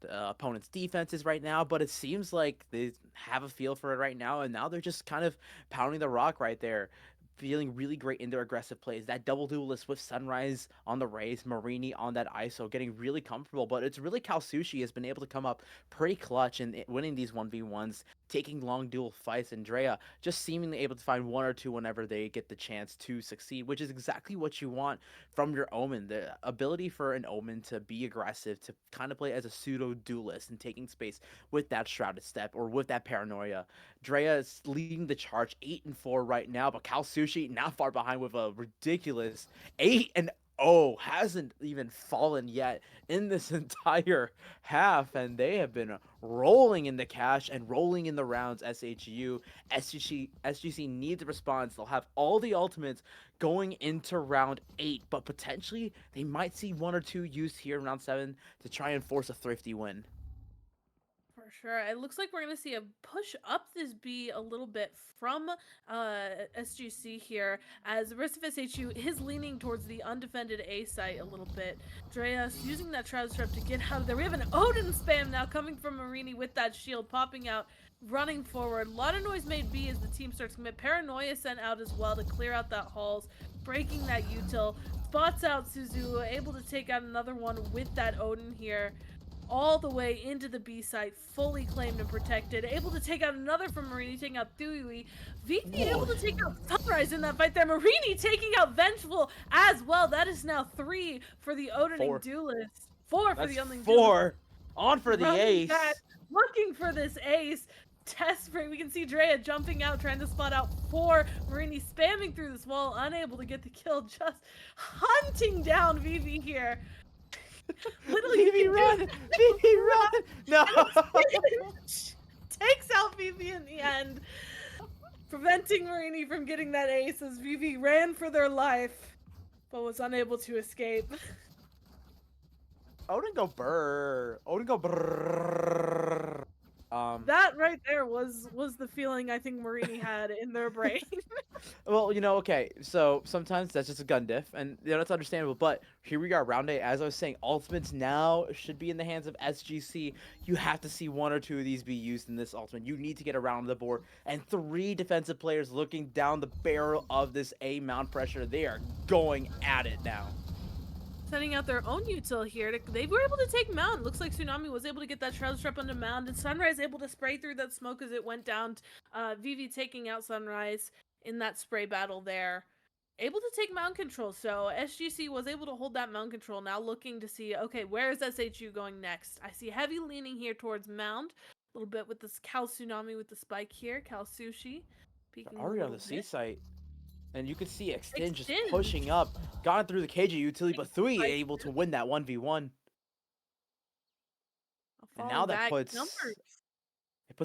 the opponent's defenses right now. But it seems like they have a feel for it right now, and now they're just kind of pounding the rock right there. Feeling really great in their aggressive plays. That double duelist with Sunrise on the race, Marini on that ISO, getting really comfortable. But it's really Kalsushi has been able to come up pretty clutch in winning these 1v1s, taking long duel fights. And Drea just seemingly able to find one or two whenever they get the chance to succeed, which is exactly what you want from your Omen. The ability for an Omen to be aggressive, to kind of play as a pseudo duelist and taking space with that Shrouded Step or with that Paranoia. Drea is leading the charge 8-4 right now, but Kalsushi not far behind with a ridiculous 8-0. Hasn't even fallen yet in this entire half, and they have been rolling in the cash and rolling in the rounds. SGC needs a response. They'll have all the ultimates going into round 8, but potentially they might see one or two used here in round 7 to try and force a thrifty win. For sure. It looks like we're going to see a push up this B a little bit from SGC here, as the rest of SHU is leaning towards the undefended A site a little bit. Dreas using that Shroud Strap to get out of there. We have an Odin spam now coming from Marini with that shield popping out, running forward. A lot of noise made B as the team starts to commit. Paranoia sent out as well to clear out that halls, breaking that util. Spots out Suzu, able to take out another one with that Odin here. All the way into the B site, fully claimed and protected. Able to take out another from Marini, taking out Thui. VP able to take out Sunrise in that fight there. Marini taking out Vengeful as well. That is now 3 for the Odining Duelist. 4 for the Odining Duelist. 4 on for the ace. Back, looking for this ace. Desperate. We can see Drea jumping out, trying to spot out 4. Marini spamming through this wall, unable to get the kill, just hunting down VV here. Literally, Vivi, run! Vivi, run! No! Takes out Vivi in the end, preventing Marini from getting that ace as Vivi ran for their life, but was unable to escape. Odin go brrr. Odin go brrr. That right there was the feeling I think Marini had in their brain. Well, okay, so sometimes that's just a gun diff, and that's understandable, but here we are, round 8. As I was saying, ultimates now should be in the hands of SGC. You have to see one or two of these be used in this ultimate. You need to get around the board, and 3 defensive players looking down the barrel of this A mount pressure. They are going at it now. Sending out their own util here. They were able to take Mound. Looks like Tsunami was able to get that Shroud Strap onto Mound, and Sunrise able to spray through that smoke as it went down. Vivi taking out Sunrise in that spray battle there. Able to take Mound control, so SGC was able to hold that Mound control. Now looking to see, okay, where is SHU going next? I see heavy leaning here towards Mound. A little bit with this Cal Tsunami with the spike here. Cal Sushi. They're already on the C site. And you can see Extend just pushing up, gone through the KJ utility, but Thui able to win that 1v1. And now that puts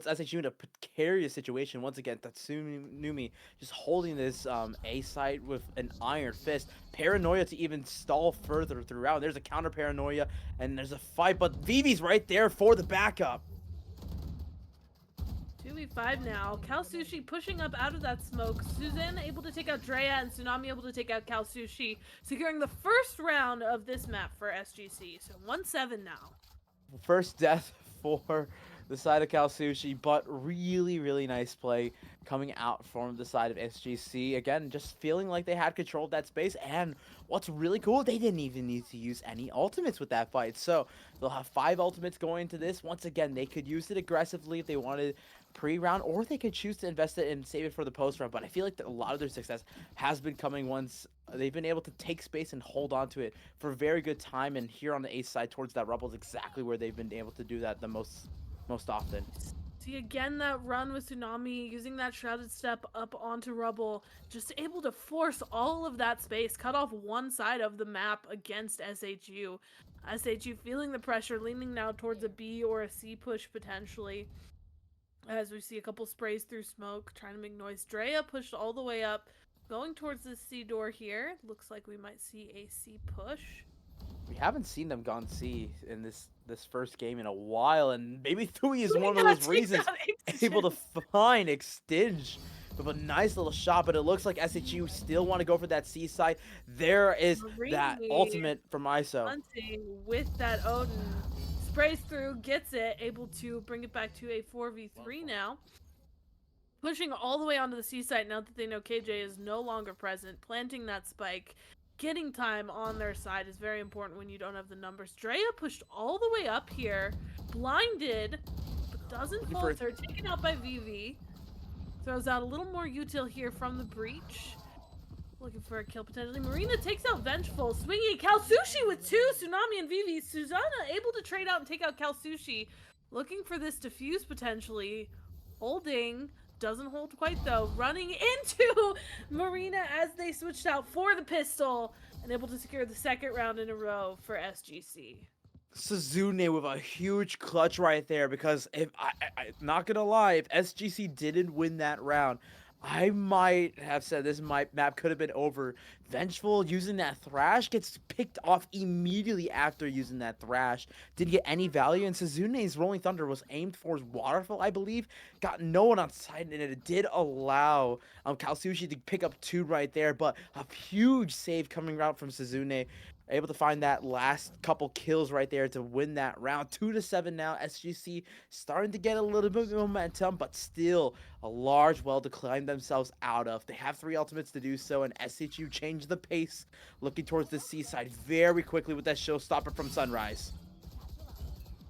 SHU in a precarious situation once again. Tatsumi just holding this A site with an iron fist. Paranoia to even stall further throughout. There's a counter Paranoia, and there's a fight, but Vivi's right there for the backup. 2v5 now. Cal Sushi pushing up out of that smoke. Suzanne able to take out Drea, and Tsunami able to take out Cal Sushi, securing the first round of this map for SGC. So 1-7 now. First death for the side of Cal Sushi, but really nice play coming out from the side of SGC. Again, just feeling like they had control of that space, and what's really cool, they didn't even need to use any ultimates with that fight. So they'll have 5 ultimates going into this. Once again, they could use it aggressively if they wanted pre-round, or they could choose to invest it and save it for the post-round. But I feel like a lot of their success has been coming once they've been able to take space and hold on to it for a very good time. And here on the A side towards that rubble is exactly where they've been able to do that the most often. See again that run with Tsunami, using that shrouded step up onto rubble, just able to force all of that space, cut off one side of the map against SHU. SHU feeling the pressure, leaning now towards a B or a C push potentially. As we see a couple sprays through smoke, trying to make noise. Drea pushed all the way up, going towards the C door here. Looks like we might see a C push. We haven't seen them gone C in this first game in a while, and maybe Thui is We one of got those reasons able to find Extinge with a nice little shot, but it looks like SHU still want to go for that C side. There is that Marini ultimate from ISO. hunting with that Odin. Sprays through, gets it, able to bring it back to a 4v3 now. Pushing all the way onto the C site now that they know KJ is no longer present. Planting that spike. Getting time on their side is very important when you don't have the numbers. Drea pushed all the way up here. Blinded, but doesn't falter. Taken out by VV. Throws out a little more util here from the breach. Looking for a kill potentially. Marina takes out Vengeful. Swinging Kalsushi with 2. Tsunami and Vivi. Susanna able to trade out and take out Kalsushi. Looking for this defuse potentially. Holding. Doesn't hold quite though. Running into Marina as they switched out for the pistol. And able to secure the second round in a row for SGC. Suzune with a huge clutch right there, because if I not gonna lie, if SGC didn't win that round, I might have said this map could have been over. Vengeful using that thrash gets picked off immediately after using that thrash. Didn't get any value, and Suzune's Rolling Thunder was aimed for his waterfall, I believe. Got no one on site, and it did allow Kalsushi to pick up 2 right there, but a huge save coming out from Suzune. Able to find that last couple kills right there to win that round. 2-7 now. SGC starting to get a little bit of momentum, but still a large well to climb themselves out of. They have 3 ultimates to do so, and SHU changed the pace, looking towards the seaside very quickly with that showstopper from Sunrise.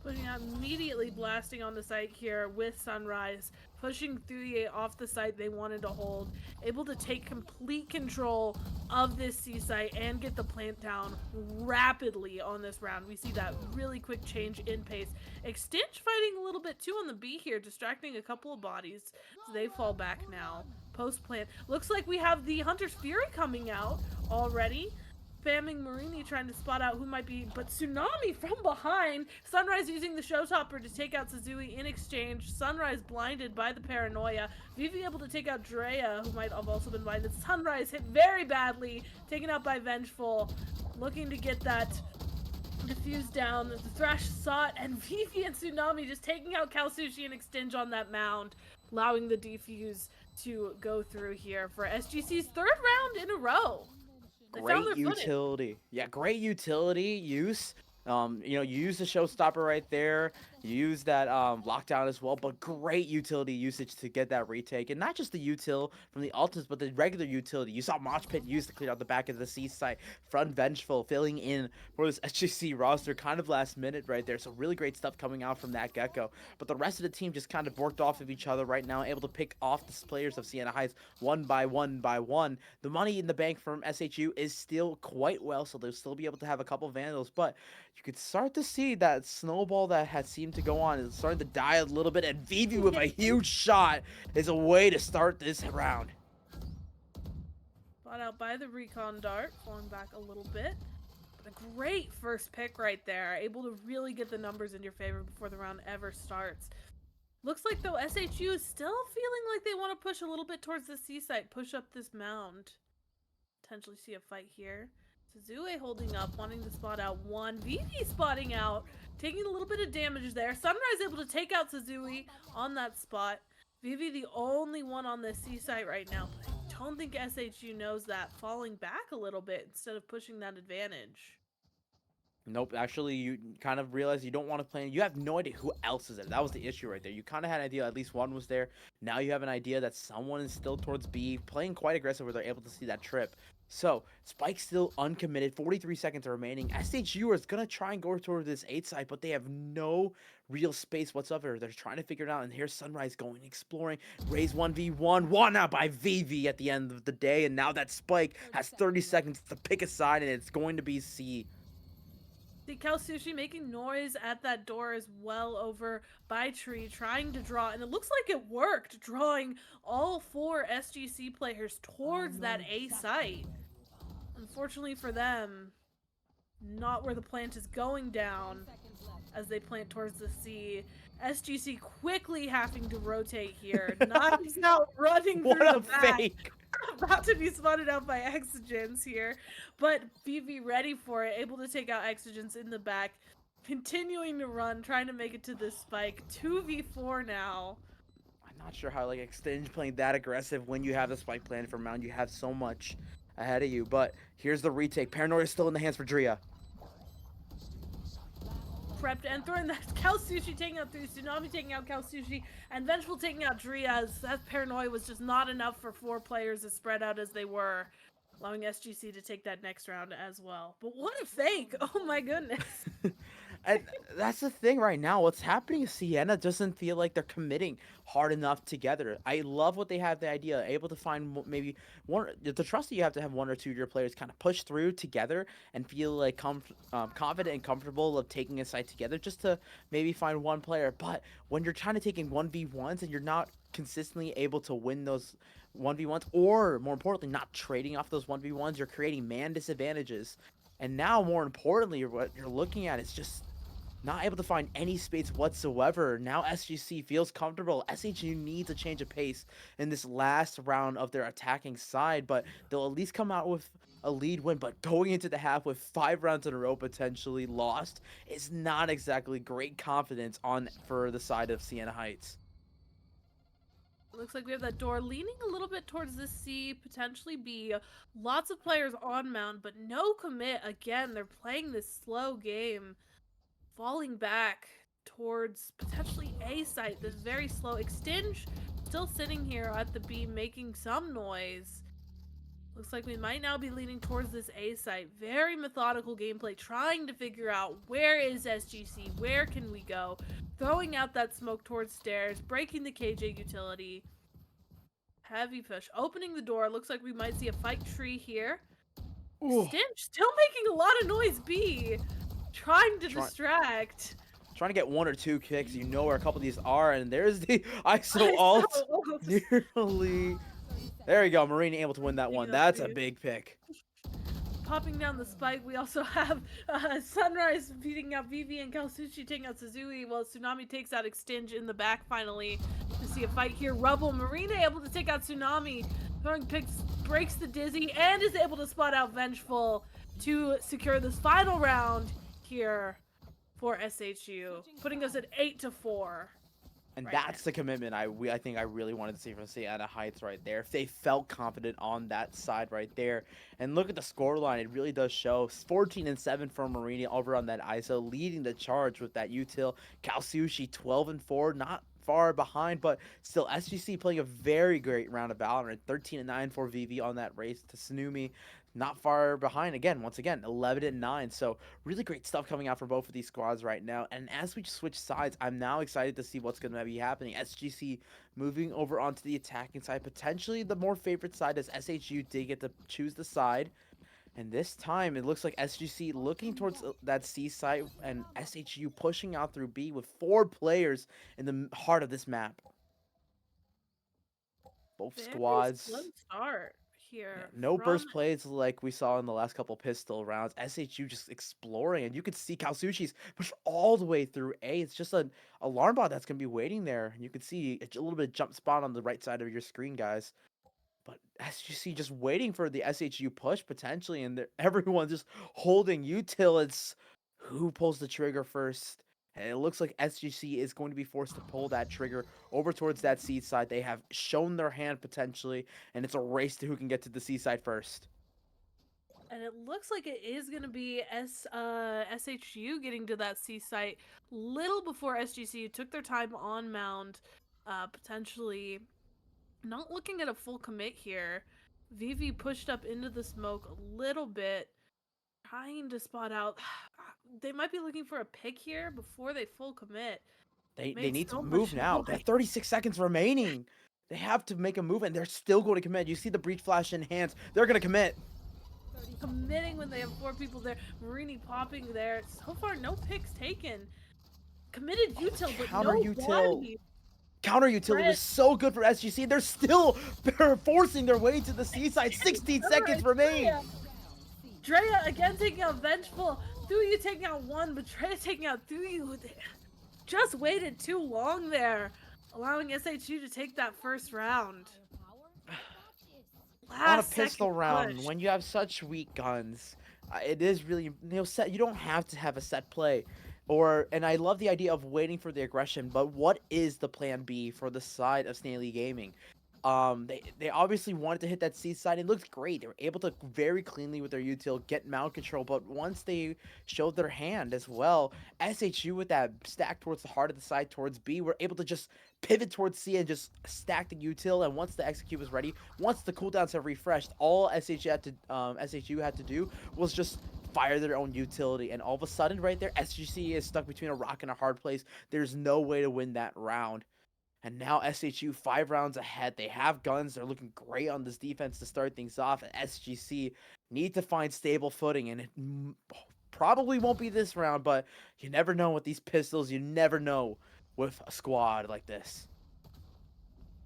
Pushing out immediately, blasting on the site here with Sunrise. Pushing through off the site they wanted to hold. Able to take complete control of this C site and get the plant down rapidly on this round. We see that really quick change in pace. Extinge fighting a little bit too on the B here, distracting a couple of bodies. So they fall back now. Post plant. Looks like we have the Hunter's Fury coming out already. Spamming Marini, trying to spot out who might be, but Tsunami from behind. Sunrise using the showstopper to take out Suzui in exchange. Sunrise blinded by the paranoia. Vivi able to take out Drea, who might have also been blinded. Sunrise hit very badly, taken out by Vengeful. Looking to get that diffuse down. The Thrash saw it, and Vivi and Tsunami just taking out Kalsushi and Extinge on that mound, allowing the defuse to go through here for SGC's 3rd round in a row. Great utility. Yeah, great utility use. You know, you use the showstopper right there. You use that lockdown as well, but great utility usage to get that retake. And not just the util from the ultimates, but the regular utility. You saw Mosh Pit used to clear out the back of the C site. Front Vengeful filling in for this SGC roster kind of last minute right there. So really great stuff coming out from that Gecko. But the rest of the team just kind of worked off of each other right now, able to pick off the players of Sienna Heights one by one by one. The money in the bank from SHU is still quite well, so they'll still be able to have a couple Vandals, but you could start to see that snowball that had seemed to go on is starting to die a little bit, and Vivi with a huge shot is a way to start this round. Bought out by the recon dart, falling back a little bit. But a great first pick right there, able to really get the numbers in your favor before the round ever starts. Looks like though SHU is still feeling like they want to push a little bit towards the C site, push up this mound. Potentially see a fight here. Suzue holding up, wanting to spot out one. Vivi spotting out, taking a little bit of damage there. Sunrise able to take out Suzui on that spot. Vivi the only one on the C site right now, but I don't think SHU knows that. Falling back a little bit instead of pushing that advantage. Nope, actually, you kind of realize you don't want to play. You have no idea who else is there. That was the issue right there. You kind of had an idea at least one was there. Now you have an idea that someone is still towards B, playing quite aggressive where they're able to see that trip. So Spike's still uncommitted. 43 seconds remaining. SHU is gonna try and go toward this 8 side, but they have no real space whatsoever. They're trying to figure it out. And here's Sunrise going exploring. Raise 1v1, won out by VV at the end of the day. And now that Spike has 30 seconds to pick a side, and it's going to be C. See Sushi making noise at that door as well over by Tree, trying to draw, and it looks like it worked, drawing all 4 SGC players towards that A site. Unfortunately for them, not where the plant is going down as they plant towards the C. SGC quickly having to rotate here. Knives out running What through a the back. fake! About to be spotted out by Exigence here, but VV ready for it, able to take out Exigence in the back, continuing to run, trying to make it to this spike. 2v4 now. I'm not sure how like Extinge playing that aggressive when you have the Spike plan for Mound. You have so much ahead of you. But here's the retake. Paranoia is still in the hands for Drea. Prepped and throwing that Sushi taking out 3, Tsunami taking out Sushi, and Vengeful taking out Drea, as that Paranoia was just not enough for 4 players as spread out as they were, allowing SGC to take that next round as well. But what a fake! Oh my goodness. And that's the thing right now. What's happening is Sienna doesn't feel like they're committing hard enough together. I love what they have the idea, able to find maybe one. The trust that you have to have 1 or 2 of your players kind of push through together and feel like confident and comfortable of taking a side together, just to maybe find one player. But when you're trying to take in 1v1s and you're not consistently able to win those 1v1s, or more importantly, not trading off those 1v1s, you're creating man disadvantages. And now, more importantly, what you're looking at is just not able to find any space whatsoever. Now SGC feels comfortable. SHU needs a change of pace in this last round of their attacking side, but they'll at least come out with a lead win. But going into the half with 5 rounds in a row potentially lost is not exactly great confidence on for the side of Sienna Heights. Looks like we have that door leaning a little bit towards the C, potentially B. Lots of players on Mount, but no commit. Again, they're playing this slow game, falling back towards potentially A site. This very slow Extinge still sitting here at the B, making some noise. Looks like we might now be leaning towards this A site. Very methodical gameplay, trying to figure out where is SGC, where can we go, throwing out that smoke towards stairs, breaking the KJ utility. Heavy push, opening the door. Looks like we might see a fight tree here. Extinge still making a lot of noise. B trying to distract. Trying to get 1 or 2 kicks, you know where a couple of these are, and there's the ISO ult. Nearly. There you go, Marine able to win that one. That's a big pick. Popping down the spike, we also have Sunrise beating out VV and Kalsuchi taking out Suzui, while Tsunami takes out Extinge in the back finally. To see a fight here. Rubble Marina able to take out Tsunami. Throwing picks, breaks the Dizzy, and is able to spot out Vengeful to secure this final round here for SHU, putting us at 8-4. And right that's now. the commitment I think I really wanted to see from Sienna Heights right there. If they felt confident on that side right there. And look at the scoreline, it really does show. 14-7 for Marina over on that ISO, leading the charge with that util. Kalsushi 12-4, not far behind, but still SGC playing a very great round of VALORANT. 13-9 for VV on that race to Tsunumi. Not far behind again, once again, 11-9. So really great stuff coming out for both of these squads right now. And as we switch sides, I'm now excited to see what's going to be happening. SGC moving over onto the attacking side, potentially the more favorite side, as SHU did get to choose the side. And this time, it looks like SGC looking towards that C site, and SHU pushing out through B with 4 players in the heart of this map. Both Very squads. slow start Yeah, here. no From burst plays like we saw in the last couple pistol rounds. SHU just exploring, and you could see Kalsushi's push all the way through A. It's just an alarm bot that's going to be waiting there. And you can see a little bit of jump spot on the right side of your screen, guys. But SGC just waiting for the SHU push potentially, and everyone's just holding you till it's who pulls the trigger first. And it looks like SGC is going to be forced to pull that trigger over towards that C side. They have shown their hand potentially, and it's a race to who can get to the C side first. And it looks like it is going to be SHU getting to that C site little before SGC took their time on Mound, potentially not looking at a full commit here. Vivi pushed up into the smoke a little bit, trying to spot out. They might be looking for a pick here before they full commit. They Made need to so move much now. They have noise. 36 seconds remaining. They have to make a move, and they're still going to commit. You see the breach flash in hands. They're going to commit. Committing when they have 4 people there. Marini popping there. So far, no picks taken. Committed Oh, the util, but counter no util. body. Counter utility Red. was so good for SGC. They're still forcing their way to the seaside. 16 seconds remain. Drea again taking out Vengeful. Thuyu taking out one, but Drea taking out Thuyu. Just waited too long there, allowing SHU to take that first round. On a Last pistol second round, push. when you have such weak guns, it is really set. You don't have to have a set play, and I love the idea of waiting for the aggression. But what is the plan B for the side of Stanley Gaming? They obviously wanted to hit that C side. It looked great. They were able to very cleanly with their util get mount control. But once they showed their hand as well, SHU with that stack towards the heart of the side towards B were able to just pivot towards C and just stack the util. And once the execute was ready, once the cooldowns have refreshed, all SHU had to do was just fire their own utility. And all of a sudden, right there, SGC is stuck between a rock and a hard place. There's no way to win that round. And now SHU 5 rounds ahead. They have guns. They're looking great on this defense to start things off. And SGC need to find stable footing. And it probably won't be this round, but you never know with these pistols. You never know with a squad like this.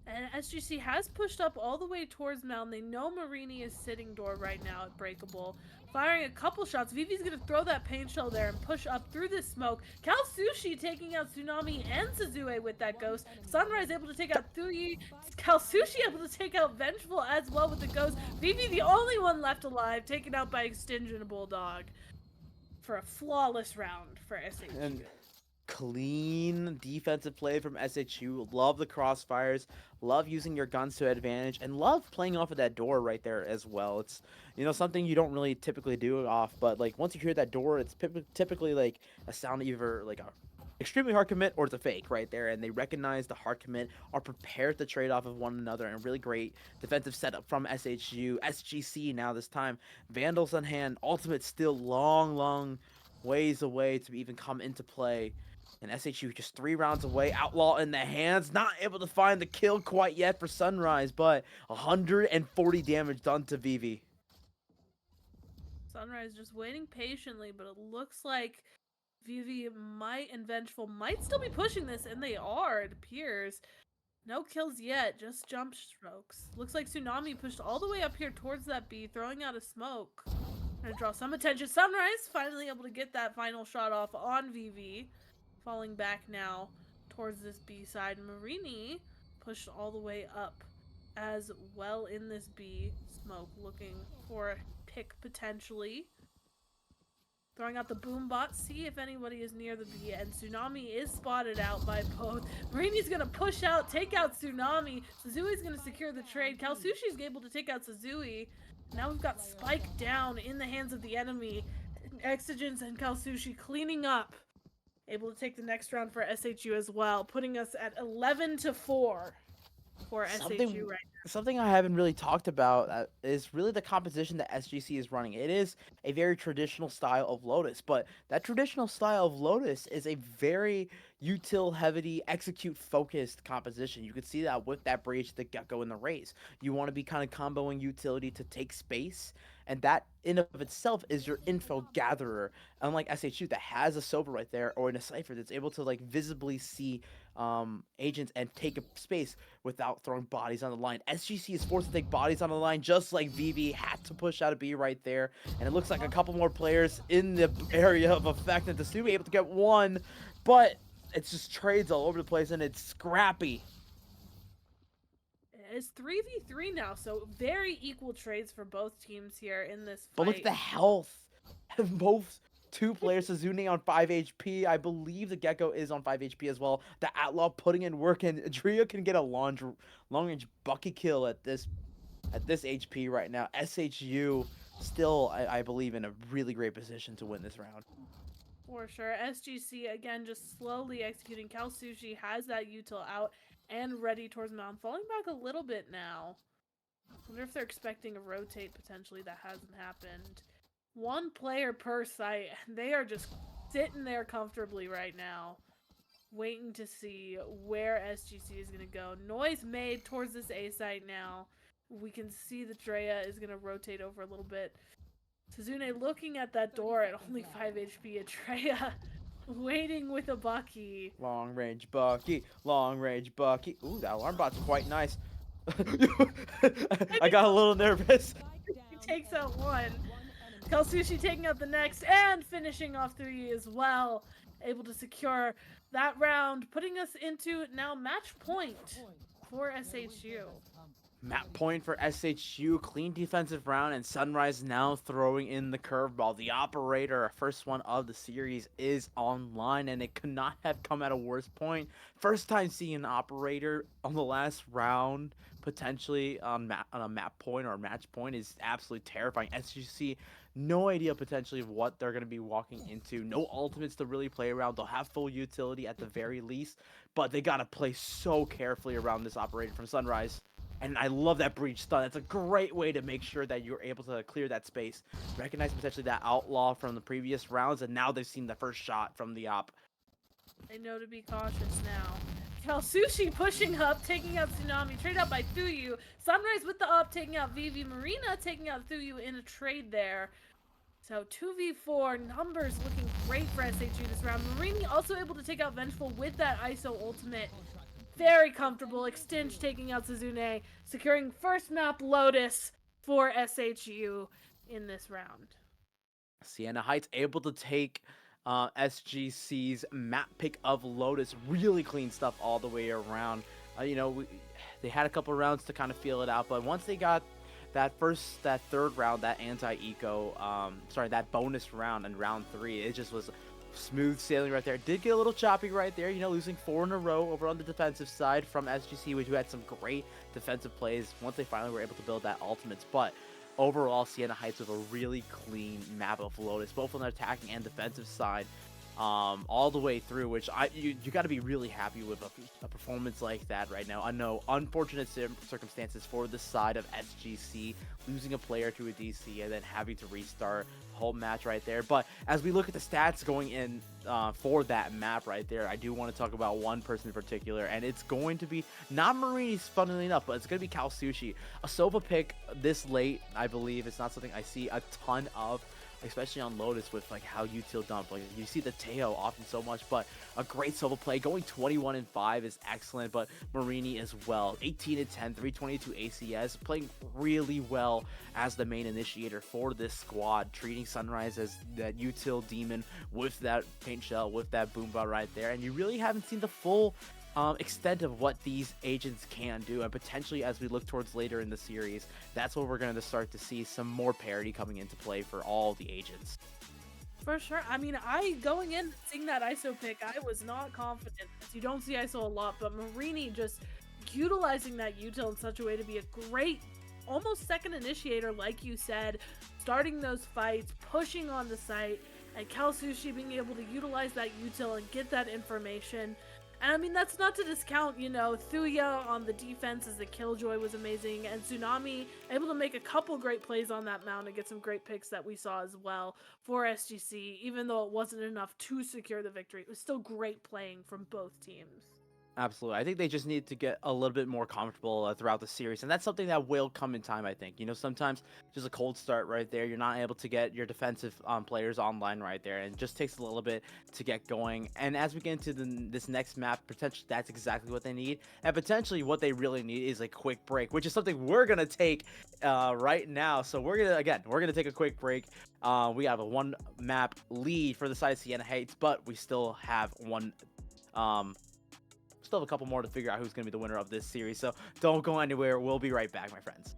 And SGC has pushed up all the way towards Mountain. They know Marini is sitting door right now at Breakable. Firing a couple shots. Vivi's going to throw that paint shell there and push up through this smoke. Kalsushi taking out Tsunami and Suzue with that ghost. Sunrise able to take out Thuyi. Kalsushi able to take out Vengeful as well with the ghost. Vivi the only one left alive, taken out by Extinction Bulldog. For a flawless round for SHU. And clean defensive play from SHU. Love the crossfires. Love using your guns to advantage, and love playing off of that door right there as well. It's something you don't really typically do off, but like once you hear that door, it's typically like a sound of either like a extremely hard commit or it's a fake right there, and they recognize the hard commit, are prepared to trade off of one another, and really great defensive setup from SHU. SGC now this time, Vandals on hand, ultimate still long ways away to even come into play. And SHU just 3 rounds away. Outlaw in the hands. Not able to find the kill quite yet for Sunrise, but 140 damage done to Vivi. Sunrise just waiting patiently, but it looks like Vivi and Vengeful might still be pushing this, and they are, it appears. No kills yet, just jump strokes. Looks like Tsunami pushed all the way up here towards that B, throwing out a smoke. Gonna draw some attention. Sunrise finally able to get that final shot off on Vivi. Falling back now towards this B side. Marini pushed all the way up as well in this B smoke, looking for a pick potentially. Throwing out the boom bot, see if anybody is near the B, and Tsunami is spotted out by both. Marini's gonna push out, take out Tsunami. Suzui's gonna secure the trade. Kalsushi's able to take out Suzui. Now we've got Spike down in the hands of the enemy. Exigence and Kalsushi cleaning up. Able to take the next round for SHU as well, putting us at 11-4 for SHU right now. Something I haven't really talked about is really the composition that SGC is running. It is a very traditional style of Lotus, but that traditional style of Lotus is a very util heavy, execute focused composition. You can see that with that breach, the Gecko, and the Raze. You want to be kind of comboing utility to take space, and that in of itself is your info gatherer. Unlike SHU that has a Sober right there, or in a Cypher that's able to like visibly see agents and take a space without throwing bodies on the line. SGC is forced to take bodies on the line, just like VV had to push out a B right there. And it looks like a couple more players in the area of effect, and Tasumi able to get one, but it's just trades all over the place, and it's scrappy. It's 3v3 now, so very equal trades for both teams here in this fight. But look at the health of both two players. Suzune on 5 HP. I believe the Gecko is on 5 HP as well. The Outlaw putting in work, and Drea can get a long-range Bucky kill at this HP right now. SHU still, I believe, in a really great position to win this round. For sure. SGC, again, just slowly executing. Kalsushi has that util out and ready towards Mountain. Falling back a little bit now. Wonder if they're expecting a rotate potentially that hasn't happened. One player per site, and they are just sitting there comfortably right now, waiting to see where SGC is going to go. Noise made towards this A site now. We can see that Drea is going to rotate over a little bit. Suzune looking at that door at only 5 HP. Atreya waiting with a Bucky. Long range Bucky. Long range Bucky. Ooh, that alarm bot's quite nice. I got a little nervous. He takes out one. Kalsushi taking out the next and finishing off 3 as well. Able to secure that round, putting us into now match point for SHU. Map point for SHU, clean defensive round, and Sunrise now throwing in the curveball. The operator, first one of the series, is online, and it could not have come at a worse point. First time seeing an operator on the last round, potentially on a map point or a match point, is absolutely terrifying. SGC, no idea potentially of what they're going to be walking into. No ultimates to really play around. They'll have full utility at the very least, but they got to play so carefully around this operator from Sunrise. And I love that breach stun. That's a great way to make sure that you're able to clear that space. Recognize potentially that outlaw from the previous rounds, and now they've seen the first shot from the op. They know to be cautious now. Kalsushi pushing up, taking out Tsunami, trade out by Thuyu. Sunrise with the up, taking out Vivi. Marina taking out Thuyu in a trade there. So 2v4, numbers looking great for SHU this round. Marini also able to take out Vengeful with that ISO ultimate. Very comfortable. Extinge taking out Suzune, securing first map Lotus for SHU in this round. Sienna Heights able to take SGC's map pick of Lotus. Really clean stuff all the way around. They had a couple rounds to kind of feel it out, but once they got that third round, that that bonus round in round 3, it just was smooth sailing right there. Did get a little choppy right there, losing 4 in a row over on the defensive side from SGC, which had some great defensive plays once they finally were able to build that ultimates. But overall, Sienna Heights with a really clean map of Lotus, both on the attacking and defensive side, all the way through, which you got to be really happy with a performance like that right now. I know unfortunate circumstances for the side of SGC, losing a player to a DC and then having to restart the whole match right there. But as we look at the stats going in for that map right there, I do want to talk about one person in particular, and it's going to be not Marini's, funnily enough, but it's going to be Kalsushi. A Sova pick this late, I believe, it's not something I see a ton of, especially on Lotus with how util dump. You see the Teo often so much, but a great solo play. Going 21-5 is excellent, but Marini as well. 18-10, 322 ACS, playing really well as the main initiator for this squad, treating Sunrise as that util demon with that paint shell, with that Boomba right there, and you really haven't seen the full extent of what these agents can do, and potentially as we look towards later in the series, that's what we're going to start to see some more parity coming into play for all the agents. For sure. I mean, going in seeing that ISO pick, I was not confident. You don't see ISO a lot, but Marini just utilizing that util in such a way to be a great, almost second initiator, like you said, starting those fights, pushing on the site, and Kalsushi being able to utilize that util and get that information. And I mean, that's not to discount, Thuya on the defense as the Killjoy was amazing, and Tsunami able to make a couple great plays on that mound and get some great picks that we saw as well for SGC. Even though it wasn't enough to secure the victory, it was still great playing from both teams. Absolutely. I think they just need to get a little bit more comfortable throughout the series, and that's something that will come in time, I think. Sometimes just a cold start right there, you're not able to get your defensive players online right there, and it just takes a little bit to get going. And as we get into this next map, potentially that's exactly what they need, and potentially what they really need is a quick break, which is something we're going to take right now. So we're going to take a quick break. We have a 1 map lead for the side of Sienna Heights, but we still have still have a couple more to figure out who's going to be the winner of this series, so don't go anywhere. We'll be right back, my friends.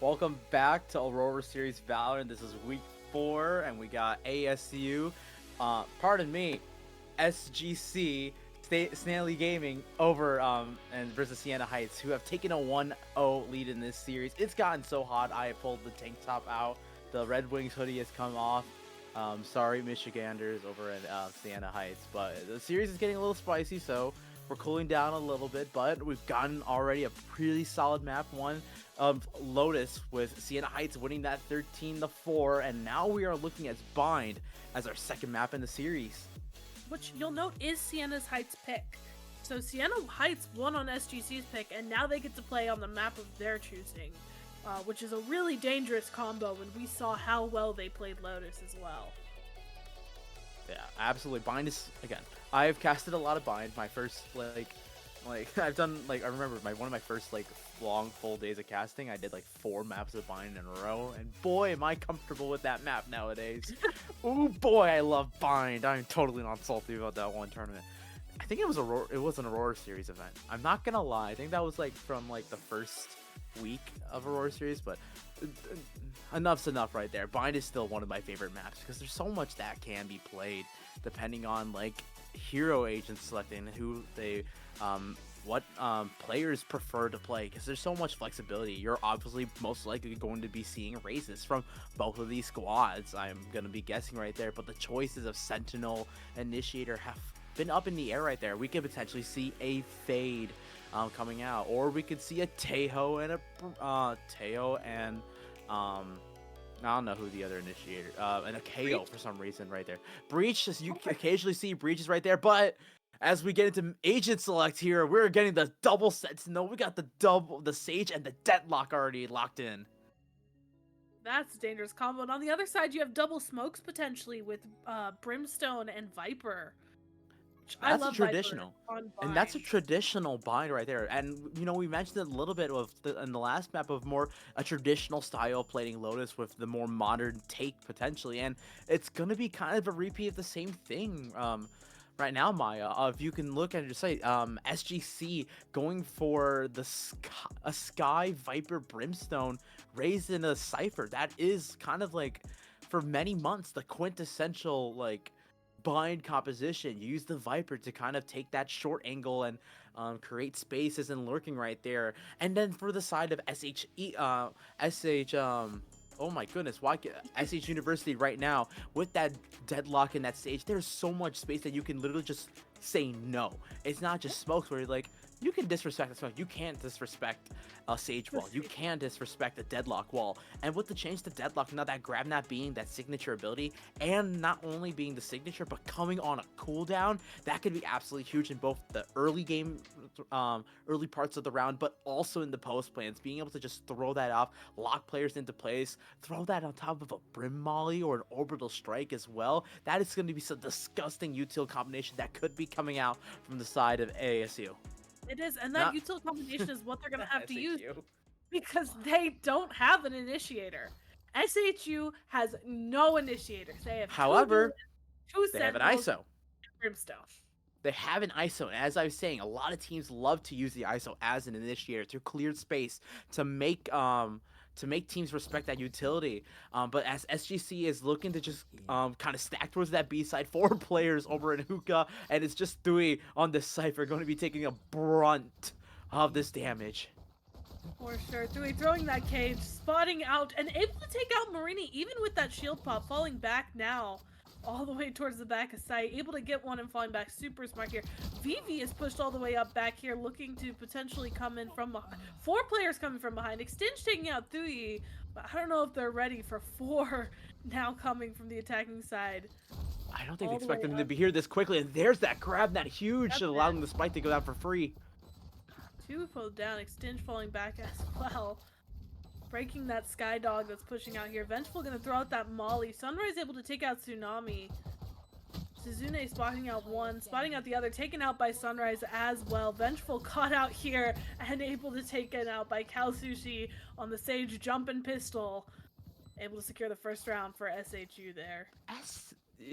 Welcome back to Aurora Series VALORANT. This is week 4, and we got ASU, pardon me, SGC, Stanley Gaming over and versus Sienna Heights, who have taken a 1-0 lead in this series. It's gotten so hot. I pulled the tank top out. The Red Wings hoodie has come off. Sorry, Michiganders over in Sienna Heights, but the series is getting a little spicy, so we're cooling down a little bit. But we've gotten already a pretty solid map one of Lotus, with Sienna Heights winning that 13-4, and now we are looking at Bind as our second map in the series. Which you'll note is Sienna's Heights pick. So Sienna Heights won on SGC's pick, and now they get to play on the map of their choosing, which is a really dangerous combo when we saw how well they played Lotus as well. Yeah, absolutely. Bind is, again, I've casted a lot of Bind. My first, I've done, I remember one of my first, long, full days of casting, I did, 4 maps of Bind in a row, and boy, am I comfortable with that map nowadays. Ooh, boy, I love Bind. I'm totally not salty about that one tournament. I think it was an Aurora Series event. I'm not gonna lie. I think that was, from, the first week of Aurora Series, but enough's enough right there. Bind is still one of my favorite maps because there's so much that can be played depending on, hero agents selecting who they what players prefer to play, because there's so much flexibility. You're obviously most likely going to be seeing raises from both of these squads, I'm going to be guessing right there, but the choices of Sentinel, Initiator have been up in the air right there. We could potentially see a Fade coming out, or we could see a Tejo and I don't know who the other initiator, and a KO for some reason right there. Breach, you occasionally see Breaches right there, but as we get into agent select here, we're getting the double Sentinel. We got the Sage and the Deadlock already locked in. That's a dangerous combo. And on the other side, you have double smokes potentially with Brimstone and Viper. That's a traditional, and that's a traditional bind right there. And we mentioned a little bit in the last map of more a traditional style playing Lotus with the more modern take potentially, and it's gonna be kind of a repeat of the same thing. Right now, Maya, if you can look at your site, SGC going for a Sky Viper Brimstone raised in a Cypher. That is kind of for many months the quintessential bind composition. Use the Viper to kind of take that short angle and create spaces and lurking right there. And then for the side of oh my goodness, why SH University right now with that Deadlock in that stage, there's so much space that you can literally just say no. It's not just smokes where you're you can disrespect the smoke. You can't disrespect a Sage wall. You can disrespect the Deadlock wall. And with the change to Deadlock, now that Grab Nap being that signature ability, and not only being the signature, but coming on a cooldown, that could be absolutely huge in both the early game, early parts of the round, but also in the post plans. Being able to just throw that off, lock players into place, throw that on top of a Brim Molly or an Orbital Strike as well. That is going to be some disgusting util combination that could be coming out from the side of ASU. It is, and that util combination is what they're going to have to use because they don't have an initiator. SHU has no initiators. They have However, they have an ISO. Brimstone. They have an ISO, and as I was saying, a lot of teams love to use the ISO as an initiator to clear space, to make teams respect that utility. But as SGC is looking to just kind of stack towards that B side, 4 players over in Hookah, and it's just 3 on this Cypher going to be taking a brunt of this damage. For sure. Thui throwing that cage, spotting out, and able to take out Marini, even with that shield pop, falling back now. All the way towards the back of site, able to get one and falling back. Super smart here. Vivi is pushed all the way up back here, looking to potentially come in from behind. 4 players coming from behind. Extinge taking out Thui, but I don't know if they're ready for 4 now coming from the attacking side. I don't think they expect them to be here this quickly, and there's that grab, that huge, allowing the spike to go down for free. 2 fall down, Extinge falling back as well. Breaking that Sky Dog that's pushing out here. Vengeful gonna throw out that Molly. Sunrise able to take out Tsunami. Suzune spotting out one, spotting out the other, taken out by Sunrise as well. Vengeful caught out here and able to take it out by Cal Sushi on the Sage jumping pistol. Able to secure the first round for SHU there.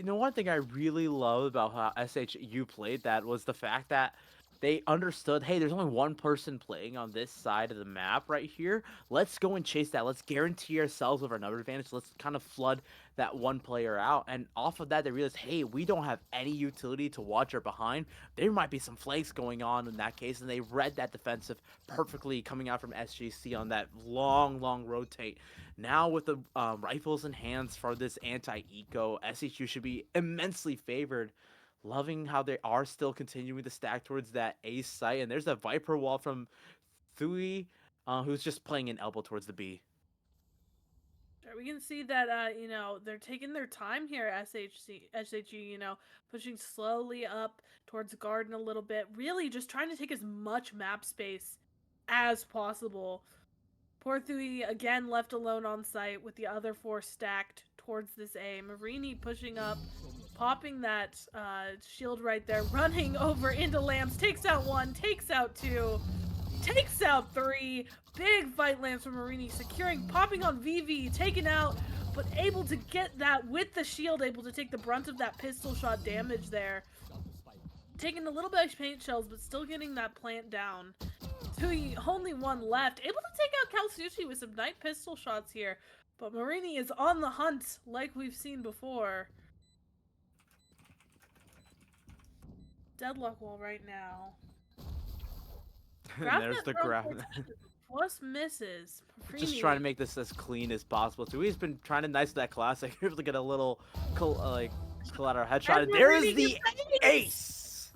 One thing I really love about how SHU played that was the fact that They understood, hey, there's only one person playing on this side of the map right here. Let's go and chase that. Let's guarantee ourselves with our number advantage. Let's kind of flood that one player out. And off of that, they realized, hey, we don't have any utility to watch our behind. There might be some flanks going on in that case. And they read that defensive perfectly coming out from SGC on that long rotate. Now with the rifles in hands for this anti-eco, SHU should be immensely favored. Loving how they are still continuing to stack towards that ace site. And there's a Viper wall from Thui, who's just playing an elbow towards the B. We can see that, you know, they're taking their time here, SHG, you know, pushing slowly up towards Garden a little bit, really just trying to take as much map space as possible. Poor Thui again left alone on site with the other 4 stacked towards this A. Marini pushing up, popping that shield right there, running over into Lambs, takes out 1, takes out 2, takes out 3. Big fight lands from Marini, securing, popping on VV, taken out, but able to get that with the shield, able to take the brunt of that pistol shot damage there. Taking a little bit of paint shells, but still getting that plant down. Tui, only 1 left, able to take out Kalsushi with some nice pistol shots here, but Marini is on the hunt like we've seen before. Deadlock wall right now. And there's the grab. Plus misses. Just trying to make this as clean as possible. Tui's been trying to nice that classic, able to get a little collateral headshot. And there is the ace.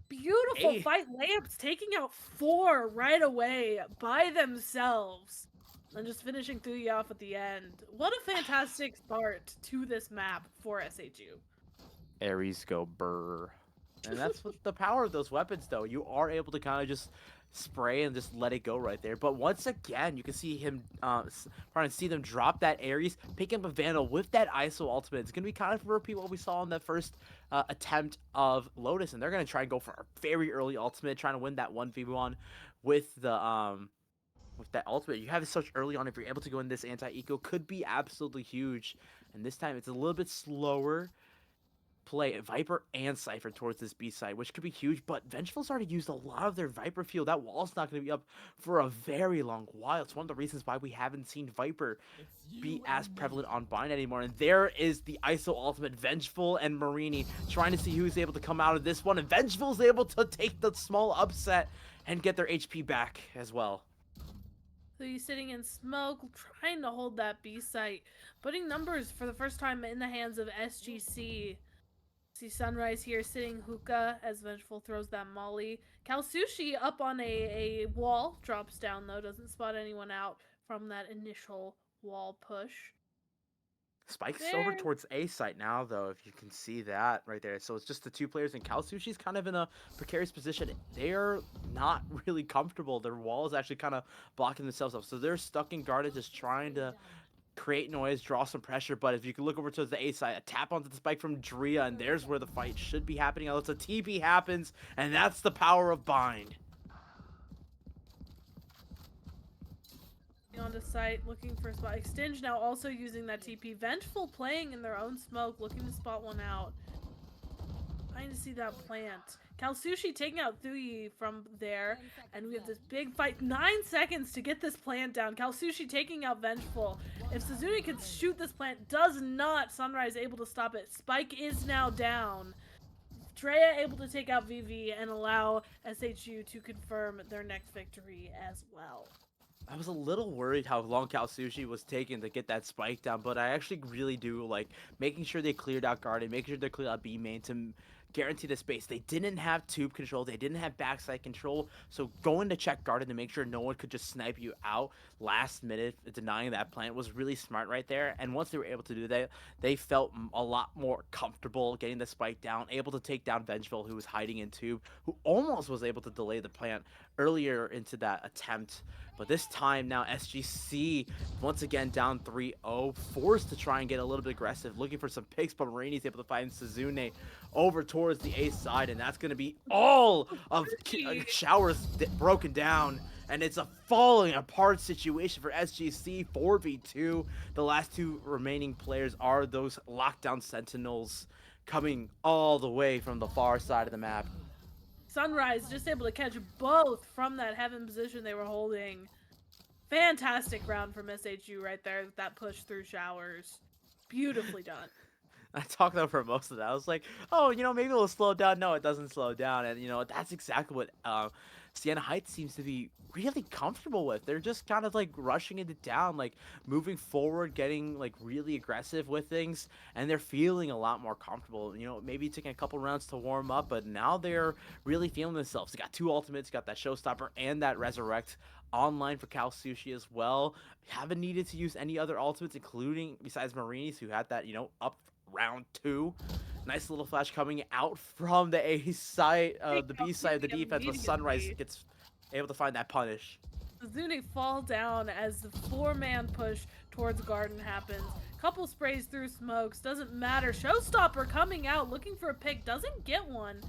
Beautiful fight. Lamps taking out 4 right away by themselves. And just finishing Thui off at the end. What a fantastic start to this map for SHU. Ares go burr. And that's what the power of those weapons, though. You are able to kind of just spray and just let it go right there. But once again, you can see him trying to see them drop that Ares, pick up a Vandal with that ISO ultimate. It's going to be kind of repeat what we saw in the first attempt of Lotus. And they're going to try and go for a very early ultimate, trying to win that 1v1 with the with that ultimate. You have it such early on. If you're able to go in this anti-eco, could be absolutely huge. And this time it's a little bit slower play Viper and Cypher towards this B side, which could be huge, but Vengeful's already used a lot of their Viper fuel. That wall's not going to be up for a very long while. It's one of the reasons why we haven't seen Viper be as prevalent on Bind anymore. And there is the ISO ultimate, Vengeful and Marini trying to see who's able to come out of this one, and Vengeful's able to take the small upset and get their HP back as well. So he's sitting in smoke, trying to hold that B site, putting numbers for the first time in the hands of SGC. See Sunrise here sitting hookah as Vengeful throws that molly. Kalsushi up on a wall, drops down though, doesn't spot anyone out from that initial wall push. Spike's over towards A site now, though, if you can see that right there. So it's just the 2 players, and Kalsushi's kind of in a precarious position. They're not really comfortable. Their wall is actually kind of blocking themselves up. So they're stuck in guarded, just trying to create noise, draw some pressure. But if you can look over to the A side, a tap onto the spike from Drea, and there's where the fight should be happening. Unless a TP happens, and that's the power of Bind. Onto site, looking for a spot. Extinge now also using that TP. Vengeful playing in their own smoke, looking to spot one out. Trying to see that plant. Kalsushi taking out Thui from there, and we have this big fight. 9 seconds to get this plant down. Kalsushi taking out Vengeful. If Suzune could shoot this plant, does not. Sunrise able to stop it. Spike is now down. Drea able to take out VV and allow SHU to confirm their next victory as well. I was a little worried how long Kalsushi was taking to get that spike down, but I actually really do like making sure they cleared out Garden, making sure they cleared out B main to guarantee the space. They didn't have tube control, they didn't have backside control, so going to check Garden to make sure no one could just snipe you out last minute, denying that plant was really smart right there. And once they were able to do that, they felt a lot more comfortable getting the spike down, able to take down Vengeful, who was hiding in tube, who almost was able to delay the plant earlier into that attempt. But this time now SGC once again down 3-0, forced to try and get a little bit aggressive, looking for some picks, but Marini's able to find Suzune over towards the A side, and that's going to be all of Showers broken down. And it's a falling apart situation for SGC. 4v2. The last 2 remaining players are those lockdown sentinels coming all the way from the far side of the map. Sunrise just able to catch both from that heaven position they were holding. Fantastic round from SHU right there with that push through showers. Beautifully done. I talked over most of that. I was like, oh, maybe it'll slow down. No, it doesn't slow down. And, that's exactly what Sienna Heights seems to be really comfortable with. They're just kind of like rushing it down, like moving forward, getting like really aggressive with things. And they're feeling a lot more comfortable. Maybe taking a couple rounds to warm up, but now they're really feeling themselves. They got two ultimates, got that Showstopper and that Resurrect online for Cal Sushi as well. Haven't needed to use any other ultimates, including besides Marini's, who had that, up round 2. Nice little flash coming out from the A side, Take the out B side of the Suzy defense, but Sunrise immediately. gets able to find that punish. Suzune fall down as the 4-man push towards Garden happens. Couple sprays through smokes, doesn't matter. Showstopper coming out, looking for a pick, doesn't get one.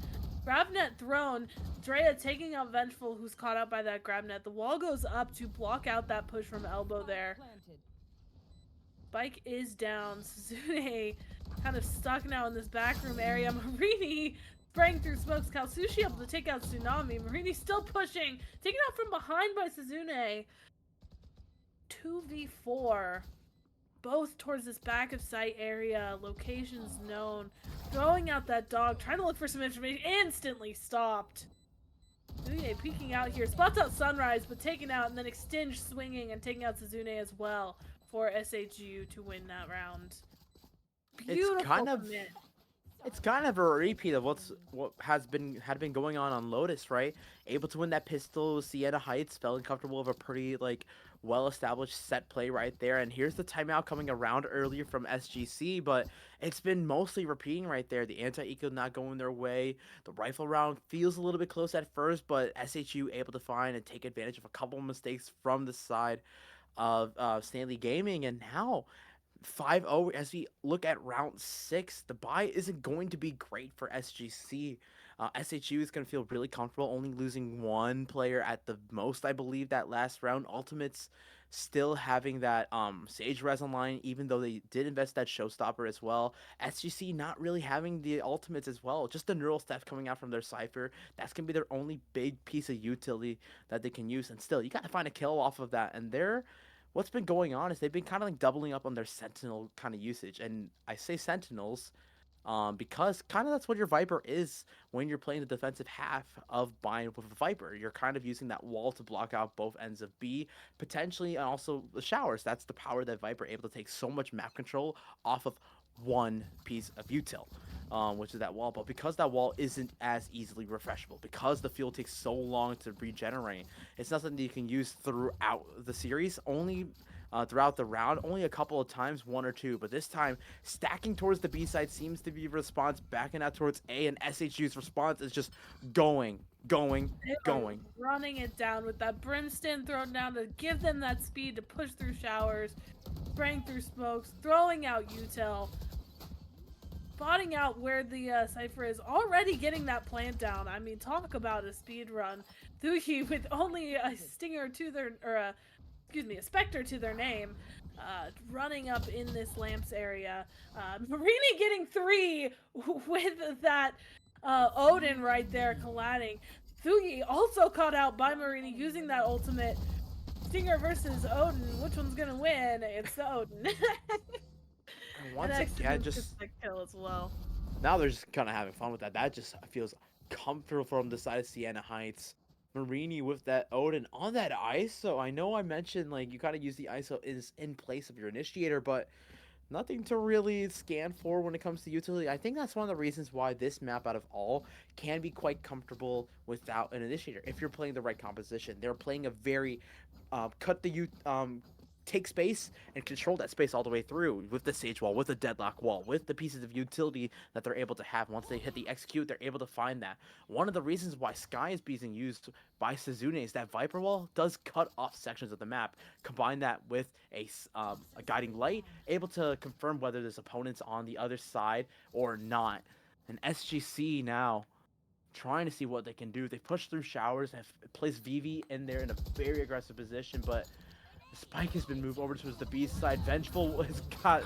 Grabnet thrown. Drea taking out Vengeful, who's caught out by that grabnet. The wall goes up to block out that push from Elbow there. Spike is down. Suzune kind of stuck now in this backroom area. Marini spraying through smokes. Kalsushi able to take out Tsunami. Marini still pushing. Taken out from behind by Suzune. 2v4. Both towards this back of site area. Locations known. Throwing out that dog. Trying to look for some information. Instantly stopped. Suzune peeking out here. Spots out Sunrise, but taken out. And then Extinge swinging and taking out Suzune as well for SHU to win that round. Beautiful commit. It's kind of a repeat of what had been going on Lotus, right? Able to win that pistol, Sienna Heights, feeling comfortable with a pretty well-established set play right there. And here's the timeout coming around earlier from SGC, but it's been mostly repeating right there. The anti-eco not going their way. The rifle round feels a little bit close at first, but SHU able to find and take advantage of a couple of mistakes from the side of Stanley Gaming, and now 5-0 as we look at round 6. The bye isn't going to be great for SGC. SHU is going to feel really comfortable only losing one player at the most, I believe, that last round. Ultimates still having that Sage Res online, even though they did invest that Showstopper as well. SGC not really having the ultimates as well, just the neural stuff coming out from their Cypher. That's going to be their only big piece of utility that they can use, and still, you got to find a kill off of that, and what's been going on is they've been kind of doubling up on their Sentinel kind of usage. And I say Sentinels because kind of that's what your Viper is when you're playing the defensive half of Bind with a Viper. You're kind of using that wall to block out both ends of B, potentially, and also the showers. That's the power that Viper able to take so much map control off of one piece of util. Which is that wall, but because that wall isn't as easily refreshable, because the fuel takes so long to regenerate, it's not something that you can use throughout the series, only throughout the round, only a couple of times, 1 or 2, but this time, stacking towards the B side seems to be response, backing out towards A, and SHU's response is just going. Running it down with that Brimstone thrown down to give them that speed to push through showers, spraying through smokes, throwing out util, spotting out where the Cypher is, already getting that plant down. I mean, talk about a speed run. Thuhi with only a stinger to their, or a Spectre to their name, running up in this lamps area. Marini getting 3 with that Odin right there colliding. Thuhi also caught out by Marini using that ultimate. Stinger versus Odin. Which one's gonna win? It's the Odin. Once again, just kill as well. Now they're just kind of having fun with that. That just feels comfortable from the side of Sienna Heights. Marini with that Odin on that ISO. I know I mentioned you gotta use the ISO is in place of your initiator, but nothing to really scan for when it comes to utility. I think that's one of the reasons why this map out of all can be quite comfortable without an initiator. If you're playing the right composition, they're playing a very take space and control that space all the way through with the Sage Wall, with the Deadlock Wall, with the pieces of utility that they're able to have. Once they hit the execute, they're able to find that. One of the reasons why Sky is being used by Suzune is that Viper Wall does cut off sections of the map. Combine that with a guiding light, able to confirm whether there's opponents on the other side or not. And SGC now trying to see what they can do. They push through showers, have placed Vivi in there in a very aggressive position, but Spike has been moved over towards the B side. Vengeful has got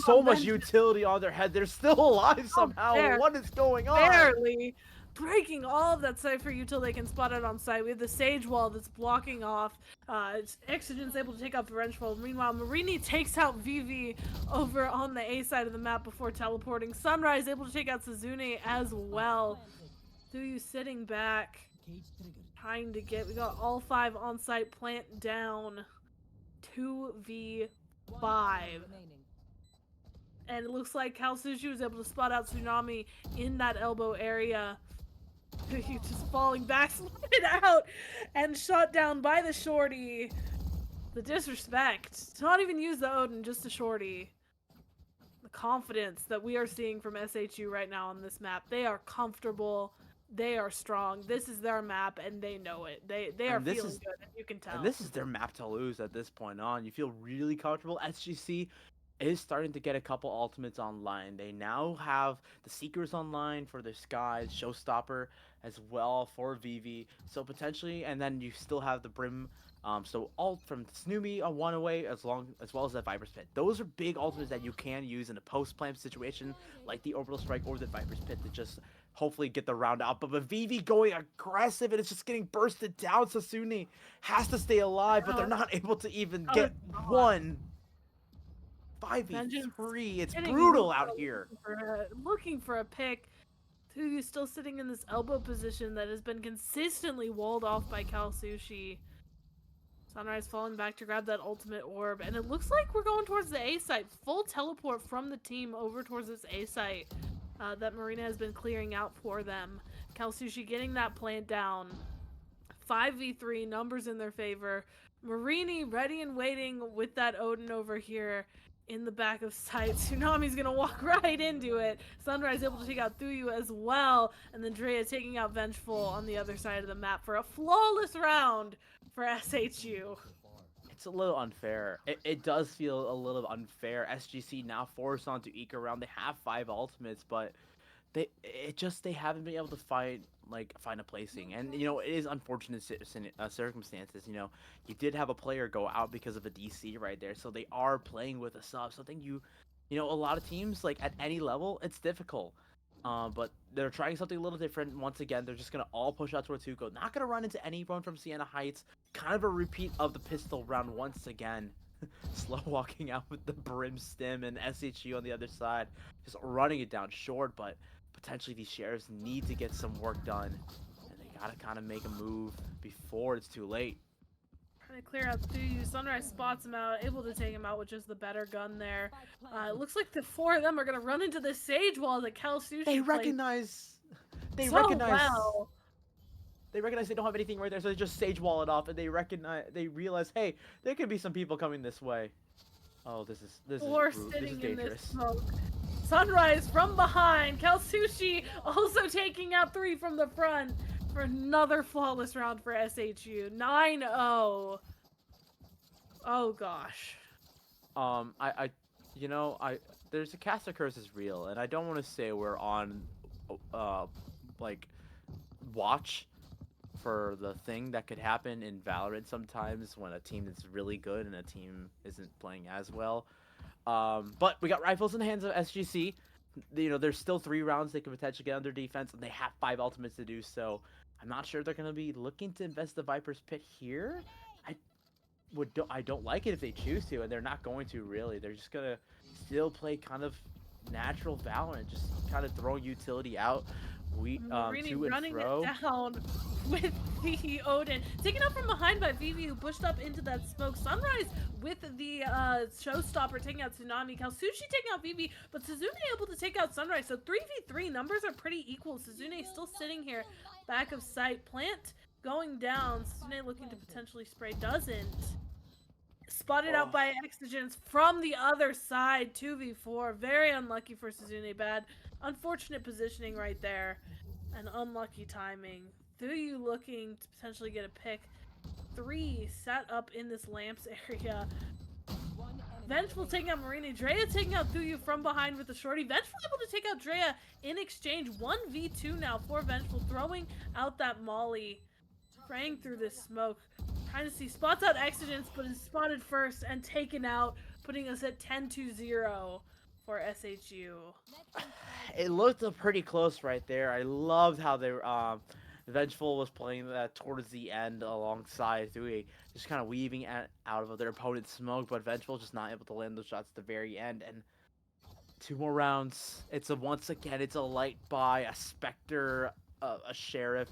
so much utility on their head. They're still alive somehow. What is going on? Barely. breaking all of that Cypher util they can spot it on site. We have the Sage Wall that's blocking off. Exogen's able to take out the Vengeful. Meanwhile, Marini takes out Vivi over on the A side of the map before teleporting. Sunrise able to take out Suzune as well. Thuyu sitting back, trying to get. We got all 5 on site. Plant down. 2v5. And it looks like Kalsushi was able to spot out Tsunami in that elbow area. He's just falling back, slid out, and shot down by the shorty. The disrespect. To not even use the Odin, just a shorty. The confidence that we are seeing from SHU right now on this map. They are comfortable. They are strong. This is their map, and they know it. They are feeling good, and you can tell. And this is their map to lose at this point on. You feel really comfortable. SGC is starting to get a couple ultimates online. They now have the Seekers online for their Skies, Showstopper as well for Vivi. So potentially, and then you still have the Brim. So ult from Snoomy on one away as well as that Viper's Pit. Those are big ultimates that you can use in a post-plant situation like the Orbital Strike or the Viper's Pit to just hopefully get the round out. But Vivi going aggressive and it's just getting bursted down. Sasune has to stay alive, but they're not able to even get one. 5v3. It's brutal out here. Looking for a pick. Thuyu still sitting in this elbow position that has been consistently walled off by Kalsushi. Sunrise falling back to grab that ultimate orb, and it looks like we're going towards the A site. Full teleport from the team over towards this A site that Marina has been clearing out for them. Kalsushi getting that plant down. 5v3, numbers in their favor. Marini ready and waiting with that Odin over here in the back of sight. Tsunami's gonna walk right into it. Sunrise able to take out Thuyu as well, and then Drea taking out Vengeful on the other side of the map for a flawless round for SHU. It's a little unfair. It does feel a little unfair. SGC now forced onto Eco round. They have 5 ultimates, but they haven't been able to find a placing. And you know, it is unfortunate circumstances. You know, you did have a player go out because of a DC right there, so they are playing with a sub. Something you know, a lot of teams like at any level, it's difficult. But they're trying something a little different. Once again, they're just gonna all push out towards Hugo. Not gonna run into anyone from Sienna Heights. Kind of a repeat of the pistol round once again. Slow walking out with the Brim Stim and SHU on the other side, just running it down short. But potentially these shares need to get some work done, and they gotta kind of make a move before it's too late. Trying to clear out Thuyu. Sunrise spots him out, able to take him out with just the better gun there. It looks like the 4 of them are gonna run into the Sage Wall that Kalsushi They recognize they don't have anything right there, so they just Sage Wall it off, and they realize, hey, there could be some people coming this way. Oh, this is dangerous. Smoke. Sunrise from behind. Kalsushi also taking out 3 from the front for another flawless round for SHU. 9-0. Oh gosh. There's a caster curse is real, and I don't want to say we're on watch for the thing that could happen in Valorant sometimes when a team is really good and a team isn't playing as well. But we got rifles in the hands of SGC. You know, there's still 3 rounds they could potentially get under defense, and they have 5 ultimates to do so. I'm not sure they're going to be looking to invest the Viper's Pit here. I don't like it if they choose to, and they're not going to really. They're just going to still play kind of natural Valorant, just kind of throwing utility out. To running and fro. It down with the Odin. Taken out from behind by Vivi, who pushed up into that smoke. Sunrise with the Showstopper taking out Tsunami. Kalsushi taking out Vivi, but Suzune able to take out Sunrise. So 3v3 numbers are pretty equal. Suzune still sitting here, back of sight. Plant going down. Suzune looking to potentially spray. Doesn't. Spotted out by Exogens from the other side. 2v4. Very unlucky for Suzune. Bad. Unfortunate positioning right there. And unlucky timing. Thuyu looking to potentially get a pick. 3 sat up in this lamps area. Vengeful taking out Marina. Drea taking out Thuyu from behind with the shorty. Vengeful able to take out Drea in exchange. 1v2 now for Vengeful. Throwing out that molly. Spraying through this smoke. Trying to see. Spots out Exogens, but is spotted first and taken out. Putting us at 10-0. for SHU. It looked pretty close right there. I loved how they Vengeful was playing that towards the end alongside Dewey, just kind of weaving out of their opponent's smoke, but Vengeful just not able to land those shots at the very end. And 2 more rounds. Once again, it's a light buy, a Spectre, a Sheriff,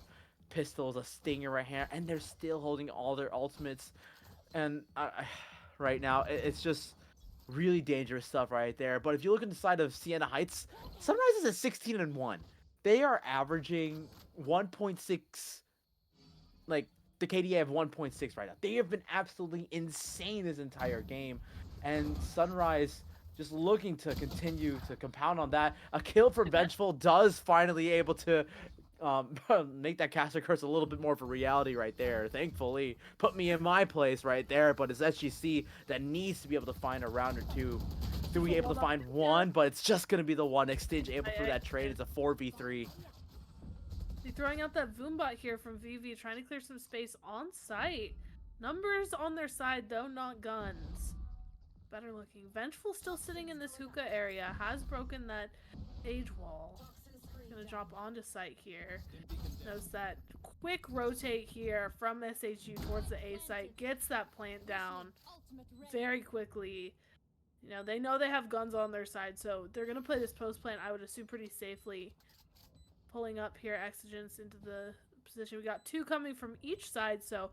pistols, a Stinger right here, and they're still holding all their ultimates. And right now, it's just really dangerous stuff right there. But if you look at the side of Sienna Heights, Sunrise is at 16-1. They are averaging 1.6, like the KDA of 1.6 right now. They have been absolutely insane this entire game, and Sunrise just looking to continue to compound on that. A kill from Vengeful does finally able to make that caster curse a little bit more of a reality right there. Thankfully, put me in my place right there. But it's SGC that needs to be able to find a round or two. To be able to find one, but it's just gonna be the one. Exchange able for that trade. It's a 4v3. They're throwing out that Voombot here from VV, trying to clear some space on site. Numbers on their side though, not guns. Better looking. Vengeful still sitting in this hookah area. Has broken that age wall. Gonna drop onto site here. Notice that quick rotate here from SHU towards the A site. Gets that plant down very quickly. You know, they know they have guns on their side, so they're gonna play this post plant, I would assume, pretty safely. Pulling up here Exigence into the position. We got 2 coming from each side, so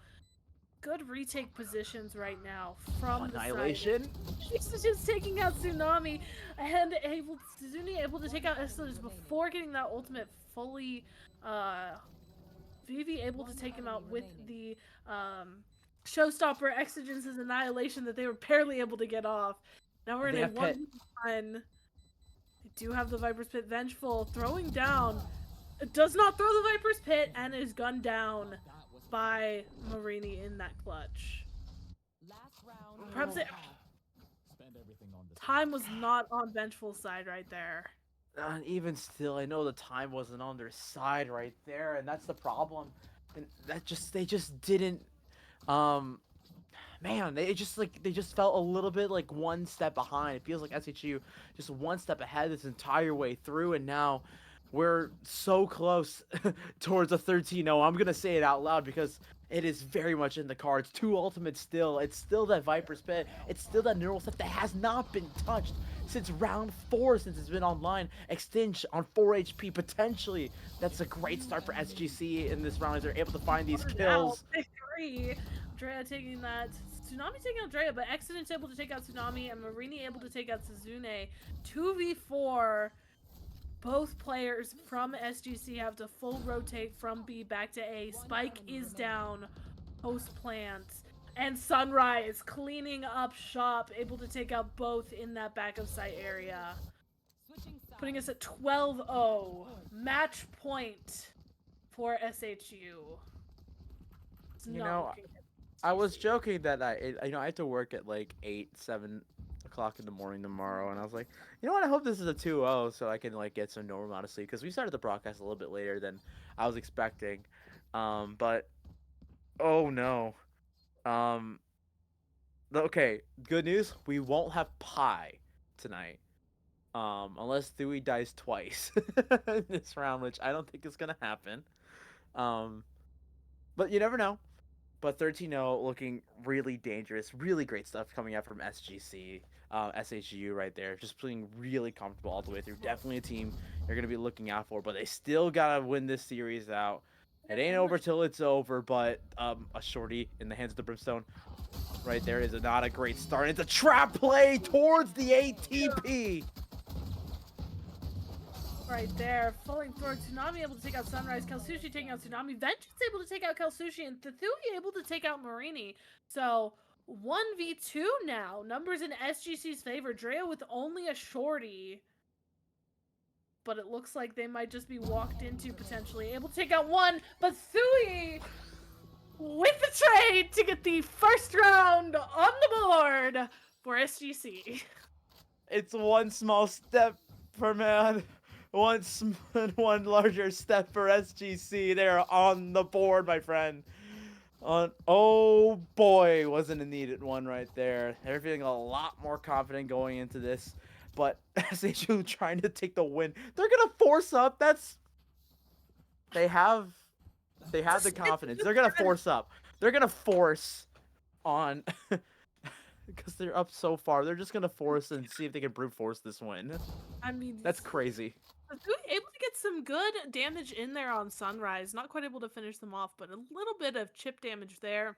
good retake positions right now from Annihilation. The side. Just taking out Tsunami and Zuni able to take out Exigence before getting that ultimate fully. Vivi able to take him out with the showstopper Exigence's Annihilation that they were barely able to get off. Now we're in a 1v1. They do have the Viper's Pit. Vengeful throwing down. Does not throw the Viper's Pit and is gunned down by Marini in that clutch. Perhaps time was not on Vengeful's side right there. And even still, I know the time wasn't on their side right there, and that's the problem. And they just didn't. Man, they just felt a little bit like one step behind. It feels like SHU just one step ahead this entire way through, and now we're so close towards a 13-0. I'm gonna say it out loud because it is very much in the cards. 2 ultimates still. It's still that Viper's Pit. It's still that neural set that has not been touched since round 4, since it's been online. Extinct on 4 HP potentially. That's a great start for SGC in this round as they're able to find these kills. Victory. Drea taking that. Tsunami taking out Drea, but Exodus able to take out Tsunami and Marini able to take out Suzune. 2v4. Both players from SGC have to full rotate from B back to A. Spike is down. Post plant. And Sunrise cleaning up shop, able to take out both in that back of site area. Putting us at 12-0. Match point for SHU. You know, I was joking that I have to work at like 7 o'clock in the morning tomorrow, and I was like, you know what, I hope this is a 2-0 so I can like get some normal amount of sleep, because we started the broadcast a little bit later than I was expecting. But oh no. Okay, good news, we won't have pie tonight. Unless Dewey dies twice in this round, which I don't think is gonna happen. But you never know. But 13-0 looking really dangerous. Really great stuff coming out from SGC. SHU right there. Just playing really comfortable all the way through. Definitely a team you're going to be looking out for. But they still got to win this series out. It ain't over till it's over. But a shorty in the hands of the Brimstone right there is not a great start. It's a trap play towards the ATP. Right there, falling forward. Tsunami able to take out Sunrise. Kalsushi taking out Tsunami. Vengeance able to take out Kalsushi. And Thathui able to take out Marini. So, 1v2 now. Numbers in SGC's favor. Drea with only a shorty. But it looks like they might just be walked into potentially. Able to take out one. But Thui with the trade to get the first round on the board for SGC. It's one small step for man. One larger step for SGC. They're on the board, my friend. Oh boy, wasn't a needed one right there. They're feeling a lot more confident going into this but SHU trying to take the win. They're gonna force up. They have the confidence. They're gonna force up. They're gonna force on because they're up so far. They're just gonna force and see if they can brute force this win. I mean, That's crazy. able to get some good damage in there on Sunrise. Not quite able to finish them off, but a little bit of chip damage there.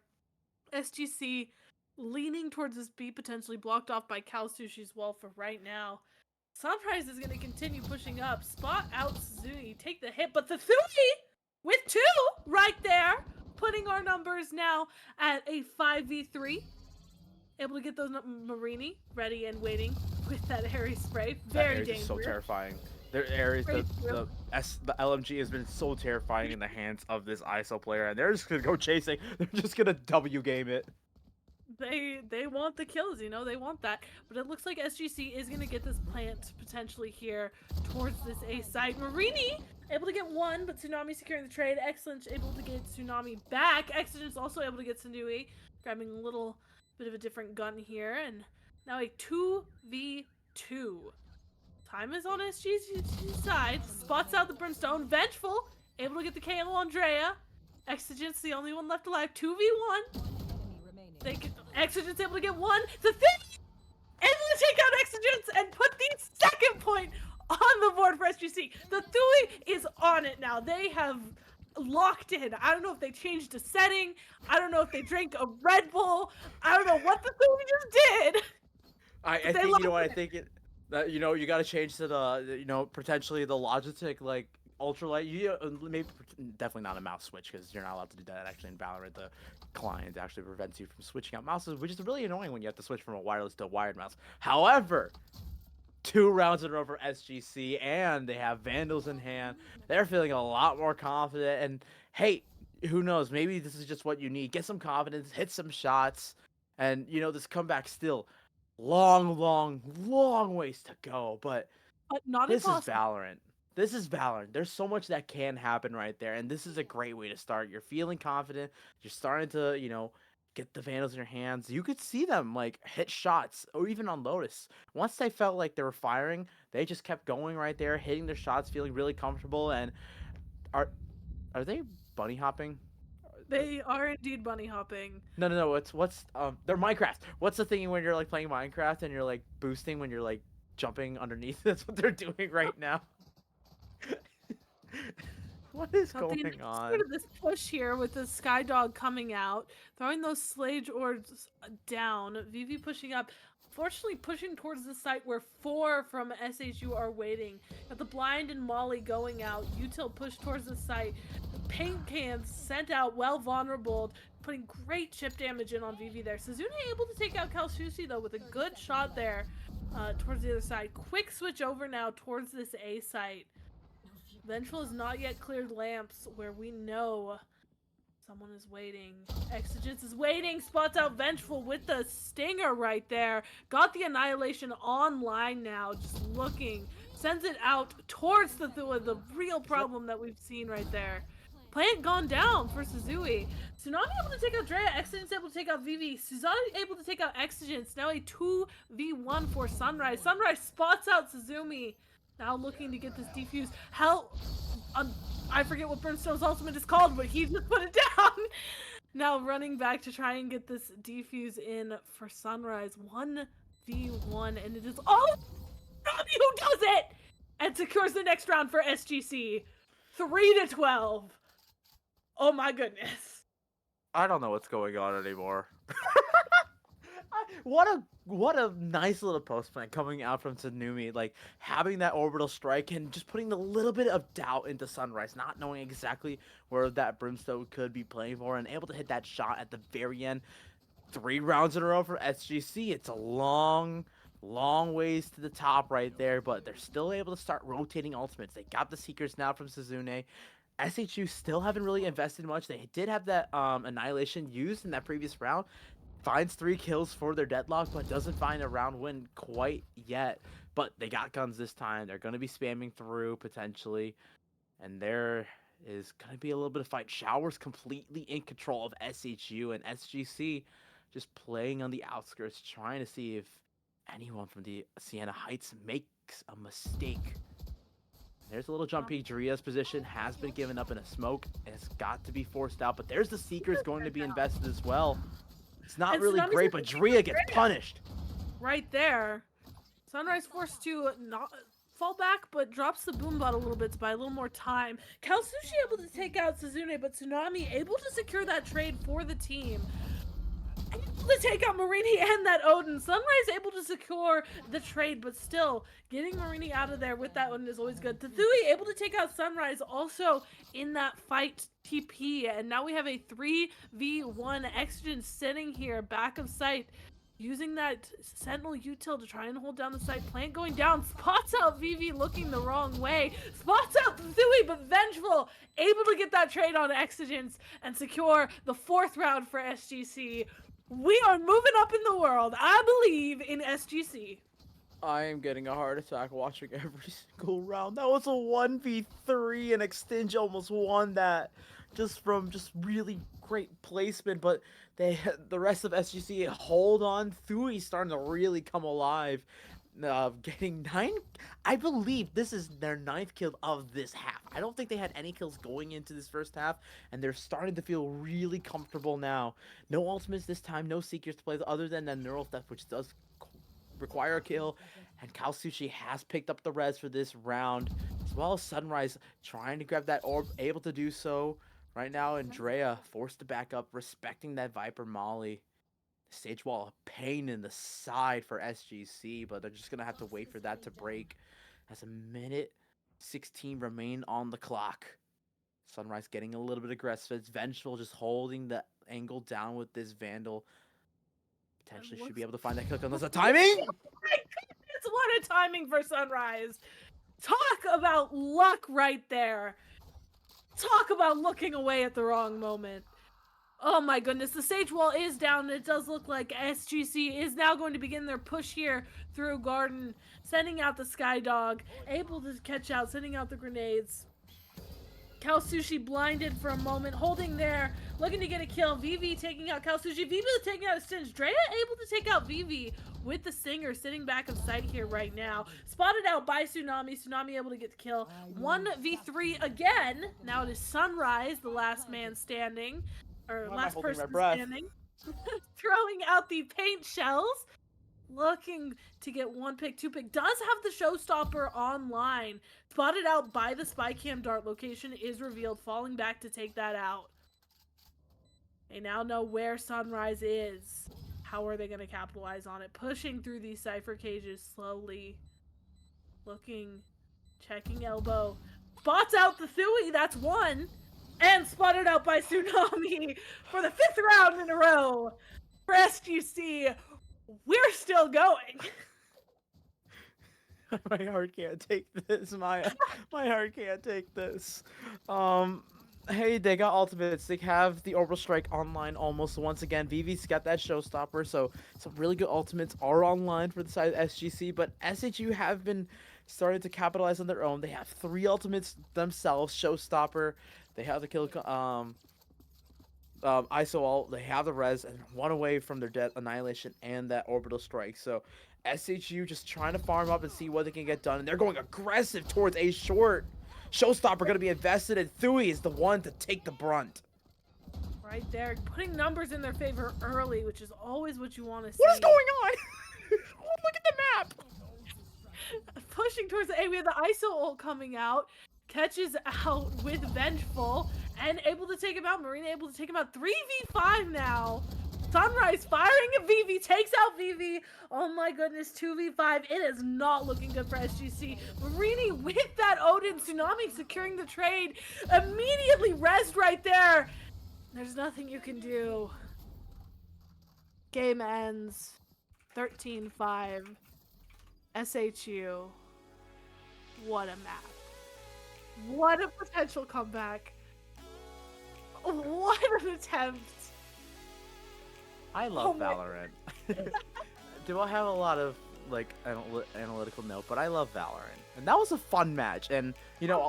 SGC leaning towards this B, potentially blocked off by Cal Sushi's wall for right now. Sunrise is going to continue pushing up. Spot out Suzui, take the hit, but the Thui with 2 right there, putting our numbers now at a 5v3. Able to get those Marini ready and waiting with that Ares spray. Very dangerous. So terrifying. Their Ares, the LMG has been so terrifying in the hands of this ISO player, and they're just gonna go chasing. They're just gonna W game it. They want the kills, you know, they want that. But it looks like SGC is gonna get this plant potentially here towards this A site. Marini able to get 1, but Tsunami securing the trade. Excellent, able to get Tsunami back. Exigence also able to get Sanui, grabbing a little bit of a different gun here, and now a 2v2. Time is on SGC's side. Spots out the Brimstone. Vengeful able to get the KO Andrea. Exigence the only one left alive. 2v1. Exigence able to get 1. The thing able to take out Exigence and put the second point on the board for SGC. The Thui is on it now. They have locked in. I don't know if they changed a setting. I don't know if they drank a Red Bull. I don't know what the Thui just did. I think, you know what, I think it that, you know, you gotta change to the, you know, potentially the Logitech like ultralight. You maybe definitely not a mouse switch, because you're not allowed to do that actually in Valorant. The client actually prevents you from switching out mouses, which is really annoying when you have to switch from a wireless to a wired mouse. However, 2 rounds in a row for SGC, and they have Vandals in hand. They're feeling a lot more confident, and hey, who knows, maybe this is just what you need. Get some confidence, hit some shots, and you know, this comeback still long ways to go, but not this impossible. is Valorant. This is Valorant. There's so much that can happen right there, and this is a great way to start. You're feeling confident. You're starting to, you know, get the Vandals in your hands. You could see them like hit shots, or even on Lotus. Once they felt like they were firing, they just kept going right there, hitting their shots, feeling really comfortable. And are they bunny hopping? They are indeed bunny hopping. No. What's they're Minecraft. What's the thing when you're like playing Minecraft and you're like boosting when you're like jumping underneath? That's what they're doing right now. What is going on? Sort of this push here with the Skydog coming out, throwing those Slage orbs down. VV pushing up. Fortunately, pushing towards the site where 4 from SHU are waiting. Got the Blind and Molly going out. Util push towards the site. The paint cans sent out, well vulnerable, putting great chip damage in on VV there. Suzune able to take out Kalsushi though with a good shot there towards the other side. Quick switch over now towards this A site. Vengeful has not yet cleared lamps where we know someone is waiting. Exigence is waiting. Spots out Vengeful with the stinger right there. Got the Annihilation online now. Just looking. Sends it out towards the real problem that we've seen right there. Plant gone down for Suzui. Tsunami able to take out Drea. Exigence able to take out VV. Suzani able to take out Exigence. Now a 2v1 for Sunrise. Sunrise spots out Suzumi. Now looking to get this defuse. Hell, I forget what Brimstone's ultimate is called, but he just put it down. Now running back to try and get this defuse in for Sunrise. 1v1, and it is all who does it and secures the next round for SGC. 3-12. Oh my goodness. I don't know what's going on anymore. What a nice little post plan coming out from Tsunami, like having that orbital strike and just putting a little bit of doubt into Sunrise, not knowing exactly where that Brimstone could be playing for, and able to hit that shot at the very end. 3 rounds in a row for SGC. It's a long ways to the top right there, but they're still able to start rotating ultimates. They got the Seekers now from Suzune. SHU still haven't really invested much. They did have that Annihilation used in that previous round. Finds 3 kills for their deadlock, but doesn't find a round win quite yet. But they got guns this time. They're going to be spamming through potentially. And there is going to be a little bit of fight. Shower's completely in control of SHU, and SGC just playing on the outskirts, trying to see if anyone from the Sienna Heights makes a mistake. There's a little jump peek. Dria's position has been given up in a smoke. It's got to be forced out, but there's the Seekers going to be invested as well. It's not And really Tsunami's great, got but the Dria gets Drea punished. right there. Sunrise forced to not fall back, but drops the boom bot a little bit to buy a little more time. Kalsushi able to take out Suzune, but Tsunami able to secure that trade for the team. Able to take out Marini and that Odin. Sunrise able to secure the trade, but still getting Marini out of there with that Odin is always good. Tathui able to take out Sunrise also in that fight TP, and now we have a 3v1 Exogen sitting here back of sight. Using that Sentinel util to try and hold down the site. Plant going down. Spots out Vivi looking the wrong way. Spots out Thui, but Vengeful able to get that trade on Exigence and secure the 4th round for SGC. We are moving up in the world. I believe in SGC. I am getting a heart attack watching every single round. That was a 1v3 and Extinge almost won that just from really great placement, but the rest of SGC hold on. Thui starting to really come alive. Getting 9, I believe this is their 9th kill of this half. I don't think they had any kills going into this first half, and they're starting to feel really comfortable now. No ultimates this time, no Seekers to play other than that Neural Theft, which does require a kill, and Kalsushi has picked up the res for this round, as well as Sunrise trying to grab that orb, able to do so right now. Andrea forced to back up, respecting that Viper Molly. Stage wall, a pain in the side for SGC, but they're just gonna have to wait for that to break. As a minute 16 remain on the clock. Sunrise getting a little bit aggressive. It's Vengeful just holding the angle down with this Vandal. Potentially should be able to find that click on the timing. It's what a timing for Sunrise. Talk about luck right there. Talk about looking away at the wrong moment. Oh my goodness, the stage wall is down. It does look like SGC is now going to begin their push here through Garden, sending out the Sky Dog, able to catch out, sending out the grenades. Kalsushi blinded for a moment, holding there, looking to get a kill. Vivi taking out Kalsushi. Vivi taking out a Stinge. Drea able to take out Vivi with the Singer sitting back of sight here right now. Spotted out by Tsunami. Tsunami able to get the kill. 1v3 again. Now it is Sunrise, the last man standing. Or last person standing. Throwing out the paint shells. Looking to get 1 pick, 2 pick. Does have the Showstopper online. Spotted out by the spy cam dart. Location is revealed. Falling back to take that out. They now know where Sunrise is. How are they going to capitalize on it? Pushing through these Cypher cages slowly. Looking. Checking elbow. Spots out the Thui. That's 1. And spotted out by Tsunami for the 5th round in a row. For SGC, we're still going. My heart can't take this. My heart can't take this. Hey, they got ultimates. They have the Orbital Strike online almost once again. Vivi's got that Showstopper, so some really good ultimates are online for the side of SGC, but SHU have been starting to capitalize on their own. They have 3 ultimates themselves. Showstopper. They have the kill, ISO ult, they have the res, and 1 away from their death annihilation and that orbital strike. So SHU just trying to farm up and see what they can get done. And they're going aggressive towards a short. Showstopper going to be invested, and Thui is the one to take the brunt. Right there, putting numbers in their favor early, which is always what you want to see. What is going on? Look at the map. Pushing towards the A, we have the ISO ult coming out. Catches out with Vengeful and able to take him out. Marina able to take him out. 3v5 now. Sunrise firing at Vivi, takes out Vivi. Oh my goodness, 2v5. It is not looking good for SGC. Marini with that Odin. Tsunami securing the trade. Immediately rezzed right there. There's nothing you can do. Game ends. 13-5. SHU. What a map. What a potential comeback. What an attempt. I love Valorant. Do I have a lot of like analytical note, but I love Valorant. And that was a fun match. And you know,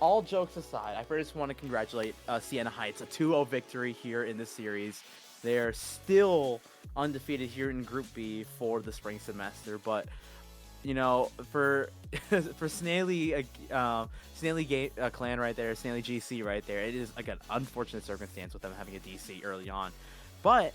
all jokes aside, I first want to congratulate Sienna Heights, a 2-0 victory here in this series. They're still undefeated here in Group B for the spring semester, but for for Snaily clan right there, Snaily GC right there, it is like an unfortunate circumstance with them having a DC early on. But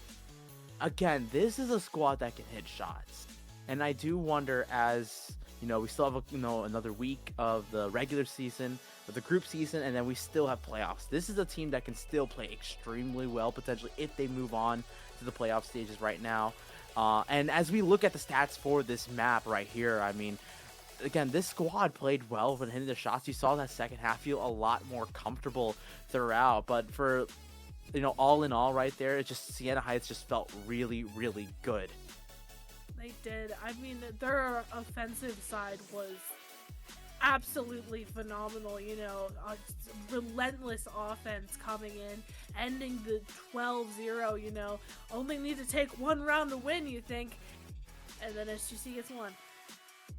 again, this is a squad that can hit shots, and I do wonder, as we still have another week of the regular season, of the group season, and then we still have playoffs. This is a team that can still play extremely well potentially if they move on to the playoff stages right now. And as we look at the stats for this map right here, I mean, again, this squad played well when hitting the shots. You saw that second half feel a lot more comfortable throughout. But for, all in all right there, it just, Sienna Heights just felt really, really good. They did. I mean, their offensive side was absolutely phenomenal. Relentless offense coming in, ending the 12-0. Only need to take one round to win, you think, and then SGC gets one,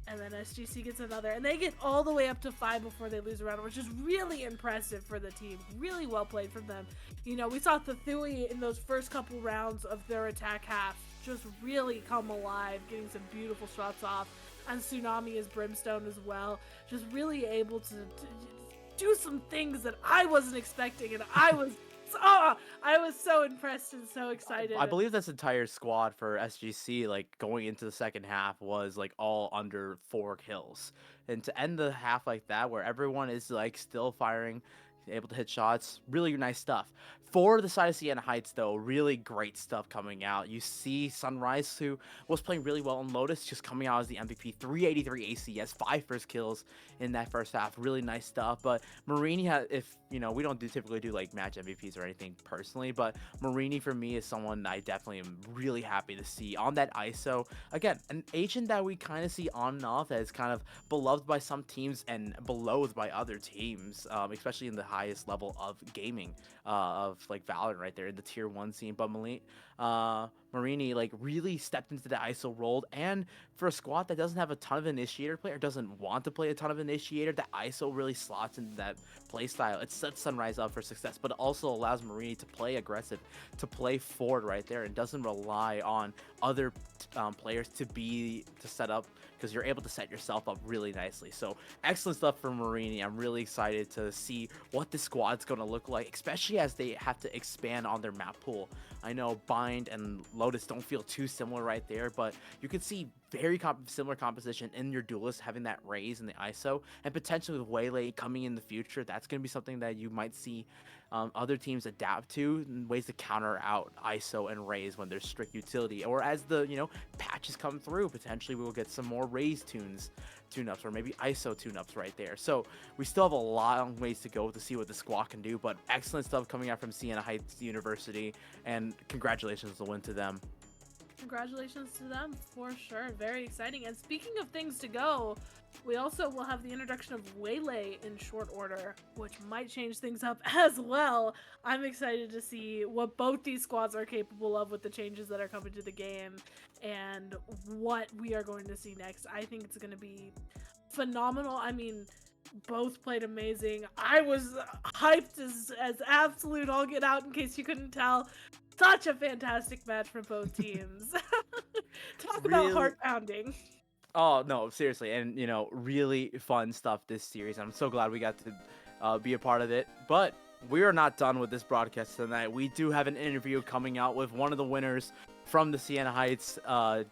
and then SGC gets another, and they get all the way up to 5 before they lose a round, which is really impressive for the team. Really well played from them. We saw Thathui in those first couple rounds of their attack half just really come alive, getting some beautiful shots off. And Tsunami as Brimstone as well, just really able to do some things that I wasn't expecting, and I was so impressed and so excited. I believe this entire squad for SGC, like going into the second half, was like all under 4 kills, and to end the half like that, where everyone is like still firing, able to hit shots, really nice stuff. For the side of Sienna Heights, though, really great stuff coming out. You see Sunrise, who was playing really well in Lotus, just coming out as the MVP, 383 ACS, 5 first kills in that first half. Really nice stuff. But Marini had, we don't typically do like match MVPs or anything personally, but Marini for me is someone I definitely am really happy to see on that ISO. Again, an agent that we kind of see on and off as kind of beloved by some teams and beloathed by other teams, especially in the highest level of gaming, of like Valorant right there in the tier 1 scene. But Marini like really stepped into the ISO role, and for a squad that doesn't have a ton of initiator play or doesn't want to play a ton of initiator, that ISO really slots into that play style. It sets Sunrise up for success, but it also allows Marini to play aggressive, to play forward right there, and doesn't rely on other players to set up, because you're able to set yourself up really nicely. So excellent stuff for Marini. I'm really excited to see what the squad's going to look like, especially as they have to expand on their map pool. I know Bind and Lotus don't feel too similar right there, but you can see very similar composition in your duelist, having that Raze in the ISO, and potentially with Waylay coming in the future. That's going to be something that you might see other teams adapt to, ways to counter out ISO and Raze when there's strict utility, or as the patches come through, potentially we will get some more Raze tune-ups, or maybe ISO tune-ups right there. So we still have a long ways to go to see what the squad can do, but excellent stuff coming out from Sienna Heights University, and congratulations to win to them. Congratulations to them, for sure. Very exciting. And speaking of things to go, we also will have the introduction of Waylay in short order, which might change things up as well. I'm excited to see what both these squads are capable of with the changes that are coming to the game, and what we are going to see next. I think it's going to be phenomenal. I mean, both played amazing. I was hyped as absolute all get out, in case you couldn't tell. Such a fantastic match for both teams. Talk about heart pounding. Oh no, seriously, and really fun stuff this series. I'm so glad we got to be a part of it. But we are not done with this broadcast tonight. We do have an interview coming out with one of the winners from the Sienna Heights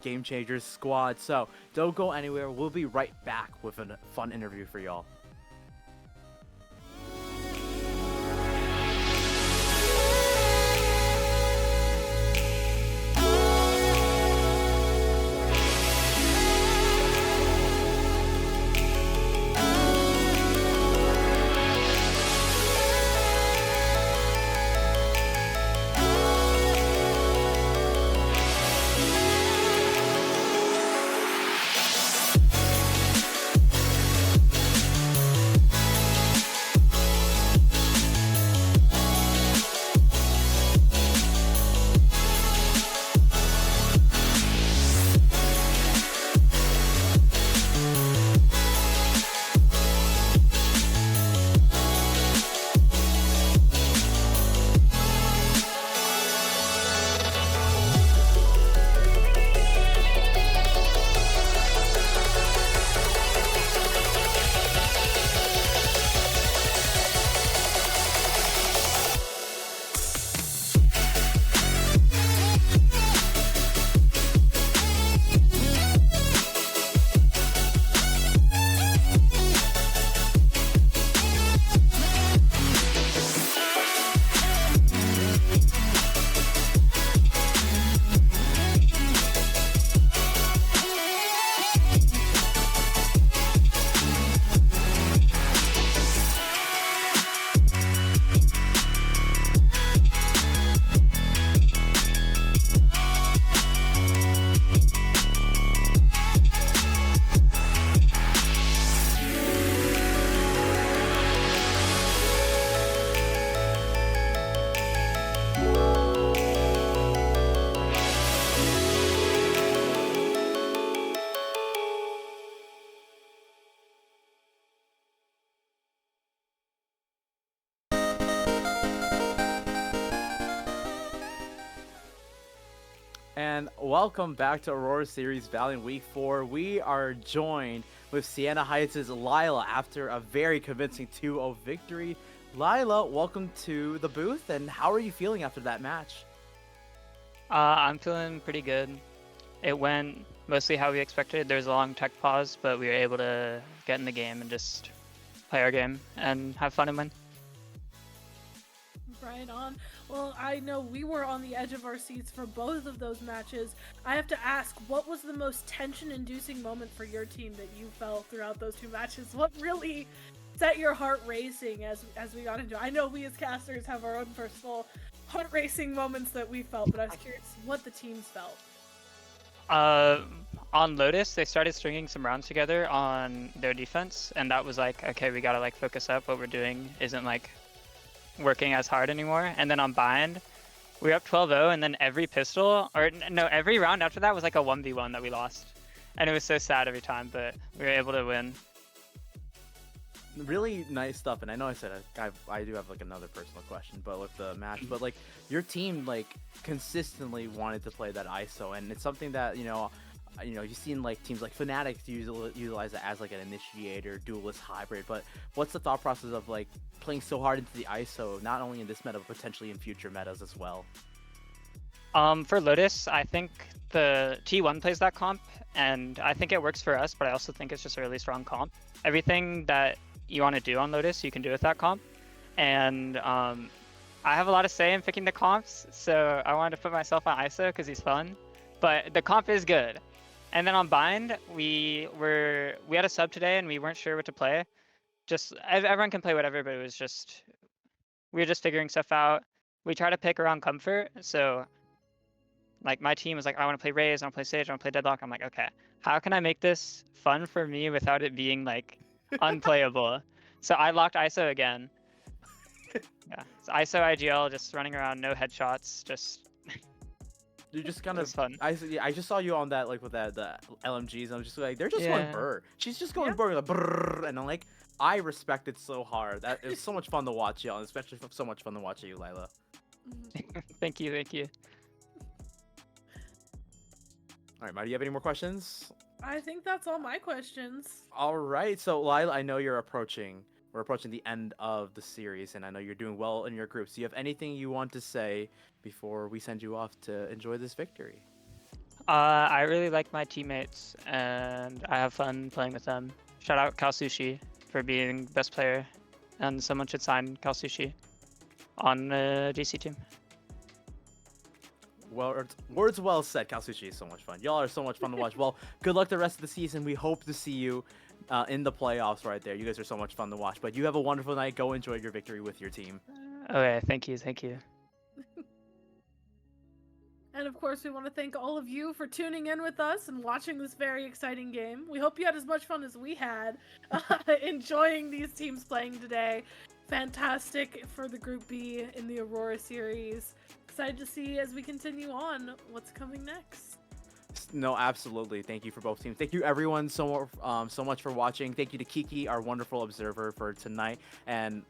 Game Changers squad. So don't go anywhere. We'll be right back with a fun interview for y'all. And welcome back to Aurora Series Valiant Week 4. We are joined with Sienna Heights' Lila after a very convincing 2-0 victory. Lila, welcome to the booth, and how are you feeling after that match? I'm feeling pretty good. It went mostly how we expected. There was a long tech pause, but we were able to get in the game and just play our game and have fun and win. Right on. Well, I know we were on the edge of our seats for both of those matches. I have to ask, what was the most tension-inducing moment for your team that you felt throughout those two matches? What really set your heart racing as we got into it? I know we as casters have our own personal heart racing moments that we felt, but I was curious what the teams felt. On Lotus, they started stringing some rounds together on their defense, and that was like, okay, we gotta like focus up. What we're doing isn't like working as hard anymore. And then on Bind, we were up 12-0, and then every pistol, or no, every round after that was like a 1v1 that we lost. And it was so sad every time, but we were able to win. Really nice stuff, and I know I said I do have like another personal question, but with the match, but like your team like consistently wanted to play that ISO, and it's something that you've seen like teams like Fnatic utilize it as like an initiator, duelist hybrid. But what's the thought process of like playing so hard into the ISO, not only in this meta but potentially in future metas as well? For Lotus, I think the T1 plays that comp, and I think it works for us, but I also think it's just a really strong comp. Everything that you want to do on Lotus, you can do with that comp. And I have a lot of say in picking the comps, so I wanted to put myself on ISO because he's fun. But the comp is good. And then on Bind, we had a sub today and we weren't sure what to play. Just everyone can play whatever, but it was just we were just figuring stuff out. We try to pick around comfort, so like my team was like, I want to play Raze, I want to play Sage, I want to play Deadlock. I'm like, okay, how can I make this fun for me without it being like unplayable? So I locked ISO again. Yeah, so ISO IGL, just running around, no headshots, just. You're just kind of fun. I just saw you on that like with the LMGs. And I'm just like, they're just going burr. She's just going burr, like brrr, and I'm like, I respect it so hard. That it's so much fun to watch y'all, and especially so much fun to watch you, Lila. Thank you. All right, Maya, do you have any more questions? I think that's all my questions. All right, so Lila, I know we're approaching the end of the series, and I know you're doing well in your groups. Do you have anything you want to say before we send you off to enjoy this victory? I really like my teammates, and I have fun playing with them. Shout out Kalsushi for being best player, and someone should sign Kalsushi on the GC team. Well, words well said. Kalsushi is so much fun. Y'all are so much fun to watch. Well, good luck the rest of the season. We hope to see you in the playoffs right there. You guys are so much fun to watch. But you have a wonderful night. Go enjoy your victory with your team. Okay, thank you. And of course, we want to thank all of you for tuning in with us and watching this very exciting game. We hope you had as much fun as we had enjoying these teams playing today. Fantastic for the Group B in the Aurora series. Excited to see as we continue on what's coming next. No, absolutely. Thank you for both teams. Thank you everyone so much for watching. Thank you to Kiki, our wonderful observer for tonight, and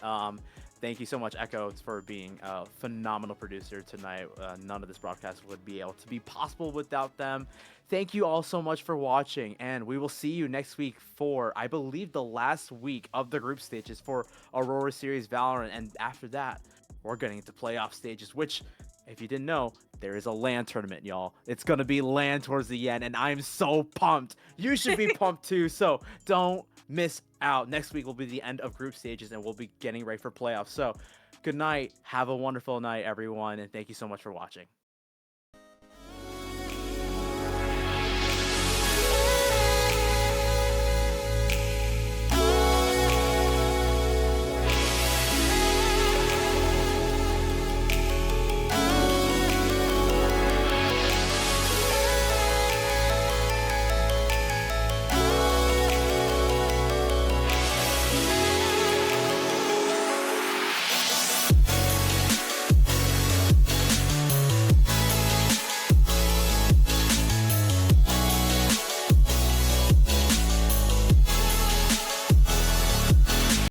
thank you so much, Echo, for being a phenomenal producer tonight. None of this broadcast would be able to be possible without them. Thank you all so much for watching, and we will see you next week for, I believe, the last week of the group stages for Aurora Series Valorant, and after that, we're getting into playoff stages, which, if you didn't know, there is a LAN tournament, y'all. It's going to be LAN towards the end, and I'm so pumped. You should be pumped too, so don't miss out. Next week will be the end of group stages, and we'll be getting ready for playoffs. So, good night. Have a wonderful night, everyone, and thank you so much for watching.